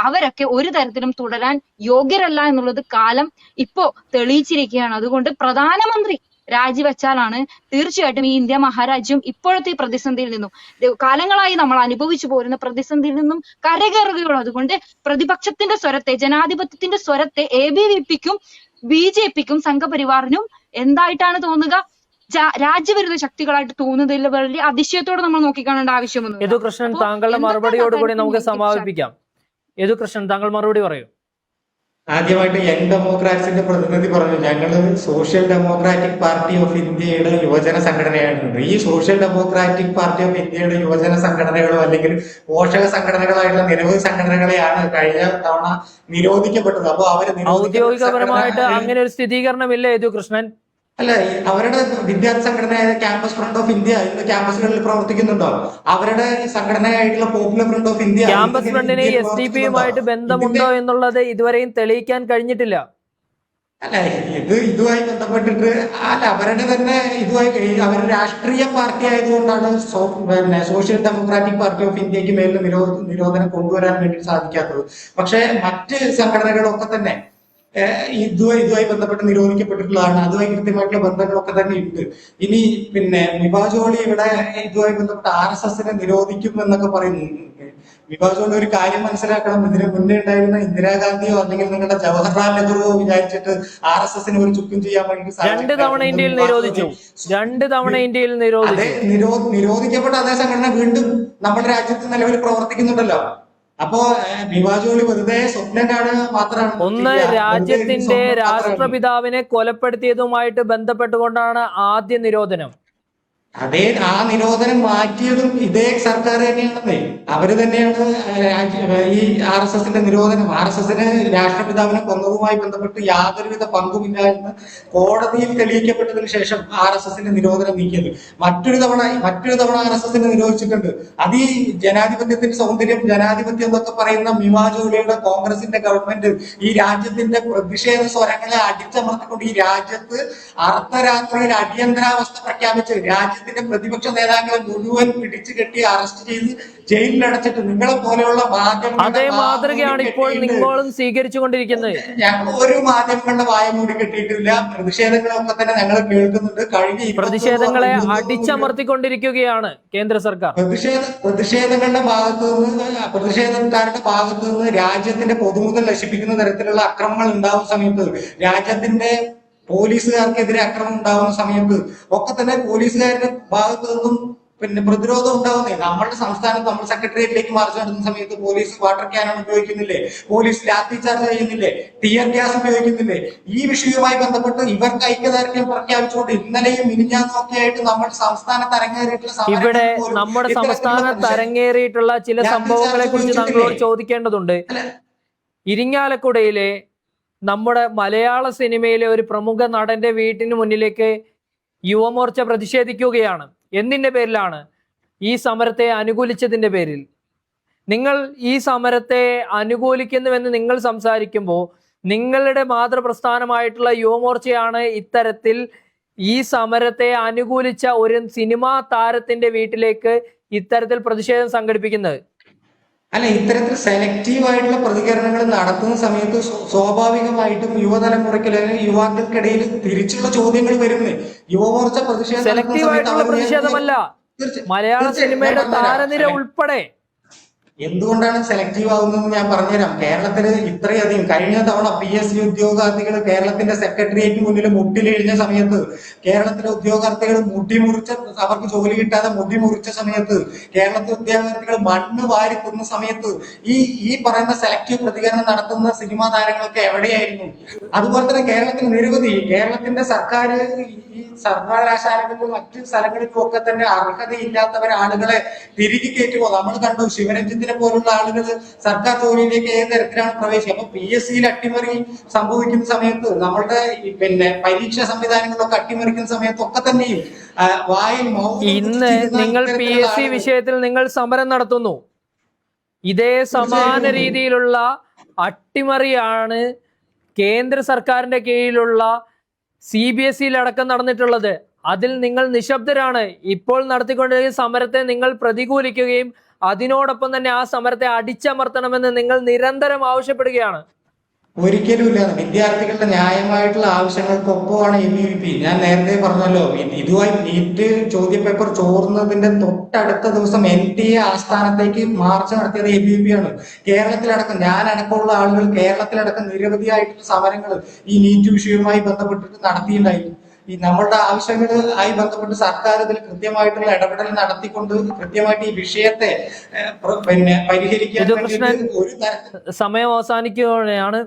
അവരൊക്കെ ഒരു തരത്തിലും തുടരാൻ യോഗ്യരല്ല എന്നുള്ളത് കാലം ഇപ്പോ തെളിയിച്ചിരിക്കുകയാണ്. അതുകൊണ്ട് പ്രധാനമന്ത്രി രാജിവെച്ചാലാണ് തീർച്ചയായിട്ടും ഈ ഇന്ത്യ മഹാരാജ്യം ഇപ്പോഴത്തെ ഈ പ്രതിസന്ധിയിൽ നിന്നും, കാലങ്ങളായി നമ്മൾ അനുഭവിച്ചു പോരുന്ന പ്രതിസന്ധിയിൽ നിന്നും കരകയറുകയുള്ളൂ. അതുകൊണ്ട് പ്രതിപക്ഷത്തിന്റെ സ്വരത്തെ, ജനാധിപത്യത്തിന്റെ സ്വരത്തെ ABVPക്കും BJPക്കും സംഘപരിവാറിനും എന്തായിട്ടാണ് തോന്നുക? രാജ്യവിരുദ്ധ ശക്തികളായിട്ട് തോന്നുന്നതിൽ വലിയ അതിശയത്തോടെ നമ്മൾ നോക്കിക്കാണേണ്ട ആവശ്യമൊന്നും. യദുകൃഷ്ണൻ, താങ്കളുടെ മറുപടിയോടുകൂടി നമുക്ക് സമാപിപ്പിക്കാം. യദുകൃഷ്ണൻ, താങ്കൾ മറുപടി പറയൂ. ആദ്യമായിട്ട് യങ് ഡെമോക്രാറ്റ്സിന്റെ പ്രതിനിധി പറഞ്ഞു ഞങ്ങള് സോഷ്യൽ ഡെമോക്രാറ്റിക് പാർട്ടി ഓഫ് ഇന്ത്യയുടെ യുവജന സംഘടനയാണ്. ഈ സോഷ്യൽ ഡെമോക്രാറ്റിക് പാർട്ടി ഓഫ് ഇന്ത്യയുടെ യുവജന സംഘടനകളോ അല്ലെങ്കിൽ പോഷക സംഘടനകളായിട്ടുള്ള നിരവധി സംഘടനകളെയാണ് കഴിഞ്ഞ തവണ നിരോധിക്കപ്പെട്ടത്. അപ്പൊ അവര് ഔദ്യോഗികപരമായിട്ട് അങ്ങനെ ഒരു സ്ഥിരീകരണമില്ല യദുകൃഷ്ണൻ. അല്ല, അവരുടെ വിദ്യാർത്ഥി സംഘടനയായ ക്യാമ്പസ് ഫ്രണ്ട് ഓഫ് ഇന്ത്യ ഇന്ന് ക്യാമ്പസുകളിൽ പ്രവർത്തിക്കുന്നുണ്ടോ? അവരുടെ സംഘടനയായിട്ടുള്ള Popular Front of India, campus ഫ്രണ്ടിന് SDPയുമായിട്ട് ബന്ധമുണ്ടോ എന്നുള്ളത് ഇതുവരെയും തെളിയിക്കാൻ കഴിഞ്ഞിട്ടില്ല. അല്ല, ഇതുമായി ബന്ധപ്പെട്ടിട്ട് അല്ല, അവരുടെ തന്നെ ഇതുമായി അവർ രാഷ്ട്രീയ പാർട്ടി ആയതുകൊണ്ടാണ് സോഷ്യൽ ഡെമോക്രാറ്റിക് പാർട്ടി ഓഫ് ഇന്ത്യക്ക് മേലിൽ നിരോധനം കൊണ്ടുവരാൻ വേണ്ടി സാധിക്കാത്തത്. പക്ഷെ മറ്റ് സംഘടനകളൊക്കെ തന്നെ ഇതുമായി ബന്ധപ്പെട്ട് നിരോധിക്കപ്പെട്ടിട്ടുള്ളതാണ്. അതുമായി കൃത്യമായിട്ടുള്ള ബന്ധങ്ങളൊക്കെ തന്നെ ഉണ്ട്. ഇനി പിന്നെ മിബാജോളി ഇവിടെ ഇതുമായി ബന്ധപ്പെട്ട് RSSനെ നിരോധിക്കും എന്നൊക്കെ പറയുന്നു. മിബാജോളി ഒരു കാര്യം മനസ്സിലാക്കണം, ഇതിന് മുന്നേ ഉണ്ടായിരുന്ന ഇന്ദിരാഗാന്ധിയോ അല്ലെങ്കിൽ നിങ്ങളുടെ ജവഹർലാൽ നെഹ്റുവോ വിചാരിച്ചിട്ട് RSSന് ഒരു ചുക്കും ചെയ്യാൻ വേണ്ടി 2 തവണ ഇന്ത്യയിൽ നിരോധിച്ചു. 2 തവണ ഇന്ത്യയിൽ നിരോധിക്കപ്പെട്ട അതേ സംഘടന വീണ്ടും നമ്മുടെ രാജ്യത്ത് നിലവിൽ പ്രവർത്തിക്കുന്നുണ്ടല്ലോ. അപ്പോ മിബാജോളി വെറുതെ സ്വപ്നം കാണുക മാത്രമാണ്. ഒന്ന്, രാജ്യത്തിന്റെ രാഷ്ട്രപിതാവിനെ കൊലപ്പെടുത്തിയതുമായിട്ട് ബന്ധപ്പെട്ടുകൊണ്ടാണ് ആദ്യ നിരോധനം. ആ നിരോധനം മാറ്റിയതും ഇതേ സർക്കാർ തന്നെയാണെന്നേ. അവര് തന്നെയാണ് ഈ RSSന്റെ നിരോധനം. RSSന് രാഷ്ട്രപിതാവിനെ കൊന്നതുമായി ബന്ധപ്പെട്ട് യാതൊരുവിധ പങ്കുമില്ല എന്ന് കോടതിയിൽ തെളിയിക്കപ്പെട്ടതിന് ശേഷം RSSന്റെ നിരോധനം നീക്കിയത്. മറ്റൊരു തവണ RSSനെ നിരോധിച്ചിട്ടുണ്ട്. അത് ഈ ജനാധിപത്യത്തിന്റെ സൗന്ദര്യം, ജനാധിപത്യം എന്നൊക്കെ പറയുന്ന മിബാജോളിയുടെ കോൺഗ്രസിന്റെ ഗവൺമെന്റ് ഈ രാജ്യത്തിന്റെ പ്രതിഷേധ സ്വരങ്ങളെ അടിച്ചമർത്തിക്കൊണ്ട് ഈ രാജ്യത്ത് അർദ്ധരാത്രിയിൽ അടിയന്തരാവസ്ഥ പ്രഖ്യാപിച്ച് രാജ്യത്തിന്റെ പ്രതിപക്ഷ നേതാക്കളെ മുഴുവൻ പിടിച്ചു കെട്ടി അറസ്റ്റ് ചെയ്ത് ജയിലിലടച്ചിട്ട് നിങ്ങളെ പോലെയുള്ള അതേ മാതൃകയാണ് ഇപ്പോൾ നിങ്ങളും സ്വീകരിച്ചുകൊണ്ടിരിക്കുന്നത്. ഞങ്ങൾ ഒരു മാധ്യമങ്ങളുടെ വായ മൂടി കെട്ടിയിട്ടില്ല. പ്രതിഷേധങ്ങളൊക്കെ തന്നെ ഞങ്ങൾ കേൾക്കുന്നുണ്ട്. കഴിഞ്ഞ പ്രതിഷേധങ്ങളെ അടിച്ചമർത്തിക്കൊണ്ടിരിക്കുകയാണ് കേന്ദ്ര സർക്കാർ. പ്രതിഷേധങ്ങളുടെ പ്രതിഷേധക്കാരുടെ ഭാഗത്തു നിന്ന് രാജ്യത്തിന്റെ പൊതുമുതൽ നശിപ്പിക്കുന്ന തരത്തിലുള്ള അക്രമങ്ങൾ ഉണ്ടാവുന്ന സമയത്ത്, രാജ്യത്തിന്റെ പോലീസുകാർക്കെതിരെ അക്രമം ഉണ്ടാവുന്ന സമയത്ത് ഒക്കെ തന്നെ പോലീസുകാരുടെ ഭാഗത്തു നിന്നും പ്രതിരോധം ഉണ്ടാവുന്നേ. നമ്മുടെ സംസ്ഥാനത്ത് നമ്മൾ സെക്രട്ടേറിയറ്റിലേക്ക് മാർച്ച് നടത്തുന്ന സമയത്ത് പോലീസ് വാട്ടർ ക്യാനൺ ഉപയോഗിക്കുന്നില്ലേ, പോലീസ് ലാത്തി ചാർജ് ചെയ്യുന്നില്ലേ, ടിയർ ഗ്യാസ് ഉപയോഗിക്കുന്നില്ലേ? ഈ വിഷയവുമായി ബന്ധപ്പെട്ട് ഇവർക്ക് ഐക്യദാർഢ്യം പ്രഖ്യാപിച്ചുകൊണ്ട് ഇന്നലെയും മിനിഞ്ഞാന്നും ഒക്കെ ആയിട്ട് നമ്മുടെ സംസ്ഥാനത്ത് അരങ്ങേറിയിട്ടുള്ള ചില സംഭവങ്ങളെ കുറിച്ച് നമ്മളോട് ചോദിക്കേണ്ടതുണ്ട്. ഇരിങ്ങാലക്കുടയിലെ നമ്മുടെ മലയാള സിനിമയിലെ ഒരു പ്രമുഖ നടന്റെ വീട്ടിന് മുന്നിലേക്ക് യുവമോർച്ച പ്രതിഷേധിക്കുകയാണ്. എന്തിന്റെ പേരിലാണ്? ഈ സമരത്തെ അനുകൂലിച്ചതിന്റെ പേരിൽ. നിങ്ങൾ ഈ സമരത്തെ അനുകൂലിക്കുന്നുവെന്ന് നിങ്ങൾ സംസാരിക്കുമ്പോൾ നിങ്ങളുടെ മാതൃപ്രസ്ഥാനമായിട്ടുള്ള യുവമോർച്ചയാണ് ഇത്തരത്തിൽ ഈ സമരത്തെ അനുകൂലിച്ച ഒരു സിനിമാ താരത്തിന്റെ വീട്ടിലേക്ക് ഇത്തരത്തിൽ പ്രതിഷേധം സംഘടിപ്പിക്കുന്നത്. അല്ല, ഇത്തരത്തിൽ സെലക്റ്റീവ് ആയിട്ടുള്ള പ്രതികരണങ്ങൾ നടത്തുന്ന സമയത്ത് സ്വാഭാവികമായിട്ടും യുവതലമുറയ്ക്ക് അല്ലെങ്കിൽ യുവാക്കൾക്കിടയിൽ തിരിച്ചുള്ള ചോദ്യങ്ങൾ വരുന്നത്. യുവമോർച്ച പ്രതിഷേധം സെലക്റ്റീവ് ആയിട്ടുള്ള പ്രതിഷേധമല്ല, മലയാള സിനിമയുടെ താരനിര ഉൾപ്പെടെ. എന്തുകൊണ്ടാണ് സെലക്റ്റീവ് ആവുന്നതെന്ന് ഞാൻ പറഞ്ഞുതരാം. കേരളത്തിൽ ഇത്രയധികം കഴിഞ്ഞ തവണ PSC ഉദ്യോഗാർത്ഥികൾ കേരളത്തിന്റെ സെക്രട്ടേറിയറ്റിന് മുന്നിൽ മുട്ടിലിഴിഞ്ഞ സമയത്ത്, കേരളത്തിലെ ഉദ്യോഗാർത്ഥികൾ മുടിമുറിച്ച, അവർക്ക് ജോലി കിട്ടാതെ മുടിമുറിച്ച സമയത്ത്, കേരളത്തിലെ ഉദ്യോഗാർത്ഥികൾ മണ്ണ് വാരി തിന്ന സമയത്ത് ഈ പറയുന്ന സെലക്റ്റീവ് പ്രതികരണം നടത്തുന്ന സിനിമാ താരങ്ങളൊക്കെ എവിടെയായിരുന്നു? അതുപോലെ തന്നെ കേരളത്തിൽ നിരവധി, കേരളത്തിന്റെ സർക്കാർ ഈ സർവകലാശാലകളിലും മറ്റു സ്ഥലങ്ങളിലും ഒക്കെ തന്നെ അർഹതയില്ലാത്തവരെ ആളുകളെ തിരികെ കയറ്റുമോ? നമ്മൾ കണ്ടു ശിവരഞ്ജിത്തിനെ പോലുള്ള ആളുകൾ സർക്കാർ ജോലിയിലേക്ക് ഏത് തരത്തിലാണ് പ്രവേശിക്കുക. അപ്പൊ PSCയിൽ അട്ടിമറി സംഭവിക്കുന്ന സമയത്ത്, നമ്മളുടെ പരീക്ഷാ സംവിധാനങ്ങളൊക്കെ അട്ടിമറിക്കുന്ന സമയത്തൊക്കെ തന്നെയും വായിൽ ഇന്ന് നിങ്ങൾ PSC വിഷയത്തിൽ നിങ്ങൾ സമരം നടത്തുന്നു. ഇതേ സമാന രീതിയിലുള്ള അട്ടിമറിയാണ് കേന്ദ്ര സർക്കാരിന്റെ കീഴിലുള്ള CBSE അടക്കം നടന്നിട്ടുള്ളത്. അതിൽ നിങ്ങൾ നിശബ്ദരാണ്. ഇപ്പോൾ നടത്തിക്കൊണ്ടിരിക്കുന്ന സമരത്തെ നിങ്ങൾ പ്രതികൂലിക്കുകയും അതിനോടൊപ്പം തന്നെ ആ സമരത്തെ അടിച്ചമർത്തണമെന്ന് നിങ്ങൾ നിരന്തരം ആവശ്യപ്പെടുകയാണ്. ഒരിക്കലുമില്ല. വിദ്യാർത്ഥികളുടെ ന്യായമായിട്ടുള്ള ആവശ്യങ്ങൾക്കൊപ്പമാണ് ABVP. ഞാൻ നേരത്തെ പറഞ്ഞല്ലോ, ഇതുമായി നീറ്റ് ചോദ്യപേപ്പർ ചോർന്നതിന്റെ തൊട്ടടുത്ത ദിവസം NTA ആസ്ഥാനത്തേക്ക് മാർച്ച് നടത്തിയത് ABVP ആണ്. കേരളത്തിലടക്കം, ഞാനടക്കമുള്ള ആളുകൾ കേരളത്തിലടക്കം നിരവധിയായിട്ടുള്ള സമരങ്ങൾ ഈ നീറ്റ് വിഷയവുമായി ബന്ധപ്പെട്ടിട്ട് നടത്തിയിട്ടുണ്ടായി. ഈ നമ്മളുടെ ആവശ്യങ്ങളുമായി ബന്ധപ്പെട്ട് സർക്കാർ ഇതിൽ കൃത്യമായിട്ടുള്ള ഇടപെടൽ നടത്തിക്കൊണ്ട് കൃത്യമായിട്ട് ഈ വിഷയത്തെ പരിഹരിക്കാൻ ഒരു തരത്തിൽ സമയം അവസാനിക്കുകയാണ്.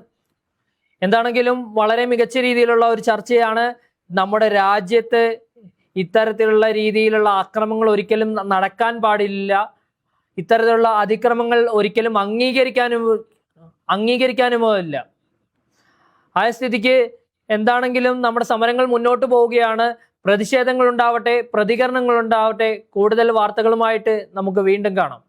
എന്താണെങ്കിലും വളരെ മികച്ച രീതിയിലുള്ള ഒരു ചർച്ചയാണ്. നമ്മുടെ രാജ്യത്ത് ഇത്തരത്തിലുള്ള രീതിയിലുള്ള ആക്രമണങ്ങൾ ഒരിക്കലും നടക്കാൻ പാടില്ല. ഇത്തരത്തിലുള്ള അതിക്രമങ്ങൾ ഒരിക്കലും അംഗീകരിക്കാനുമോ ഇല്ല. ആ സ്ഥിതിക്ക് എന്താണെങ്കിലും നമ്മുടെ സമരങ്ങൾ മുന്നോട്ട് പോവുകയാണ്. പ്രതിഷേധങ്ങൾ ഉണ്ടാവട്ടെ, പ്രതികരണങ്ങൾ ഉണ്ടാവട്ടെ. കൂടുതൽ വാർത്തകളുമായിട്ട് നമുക്ക് വീണ്ടും കാണാം.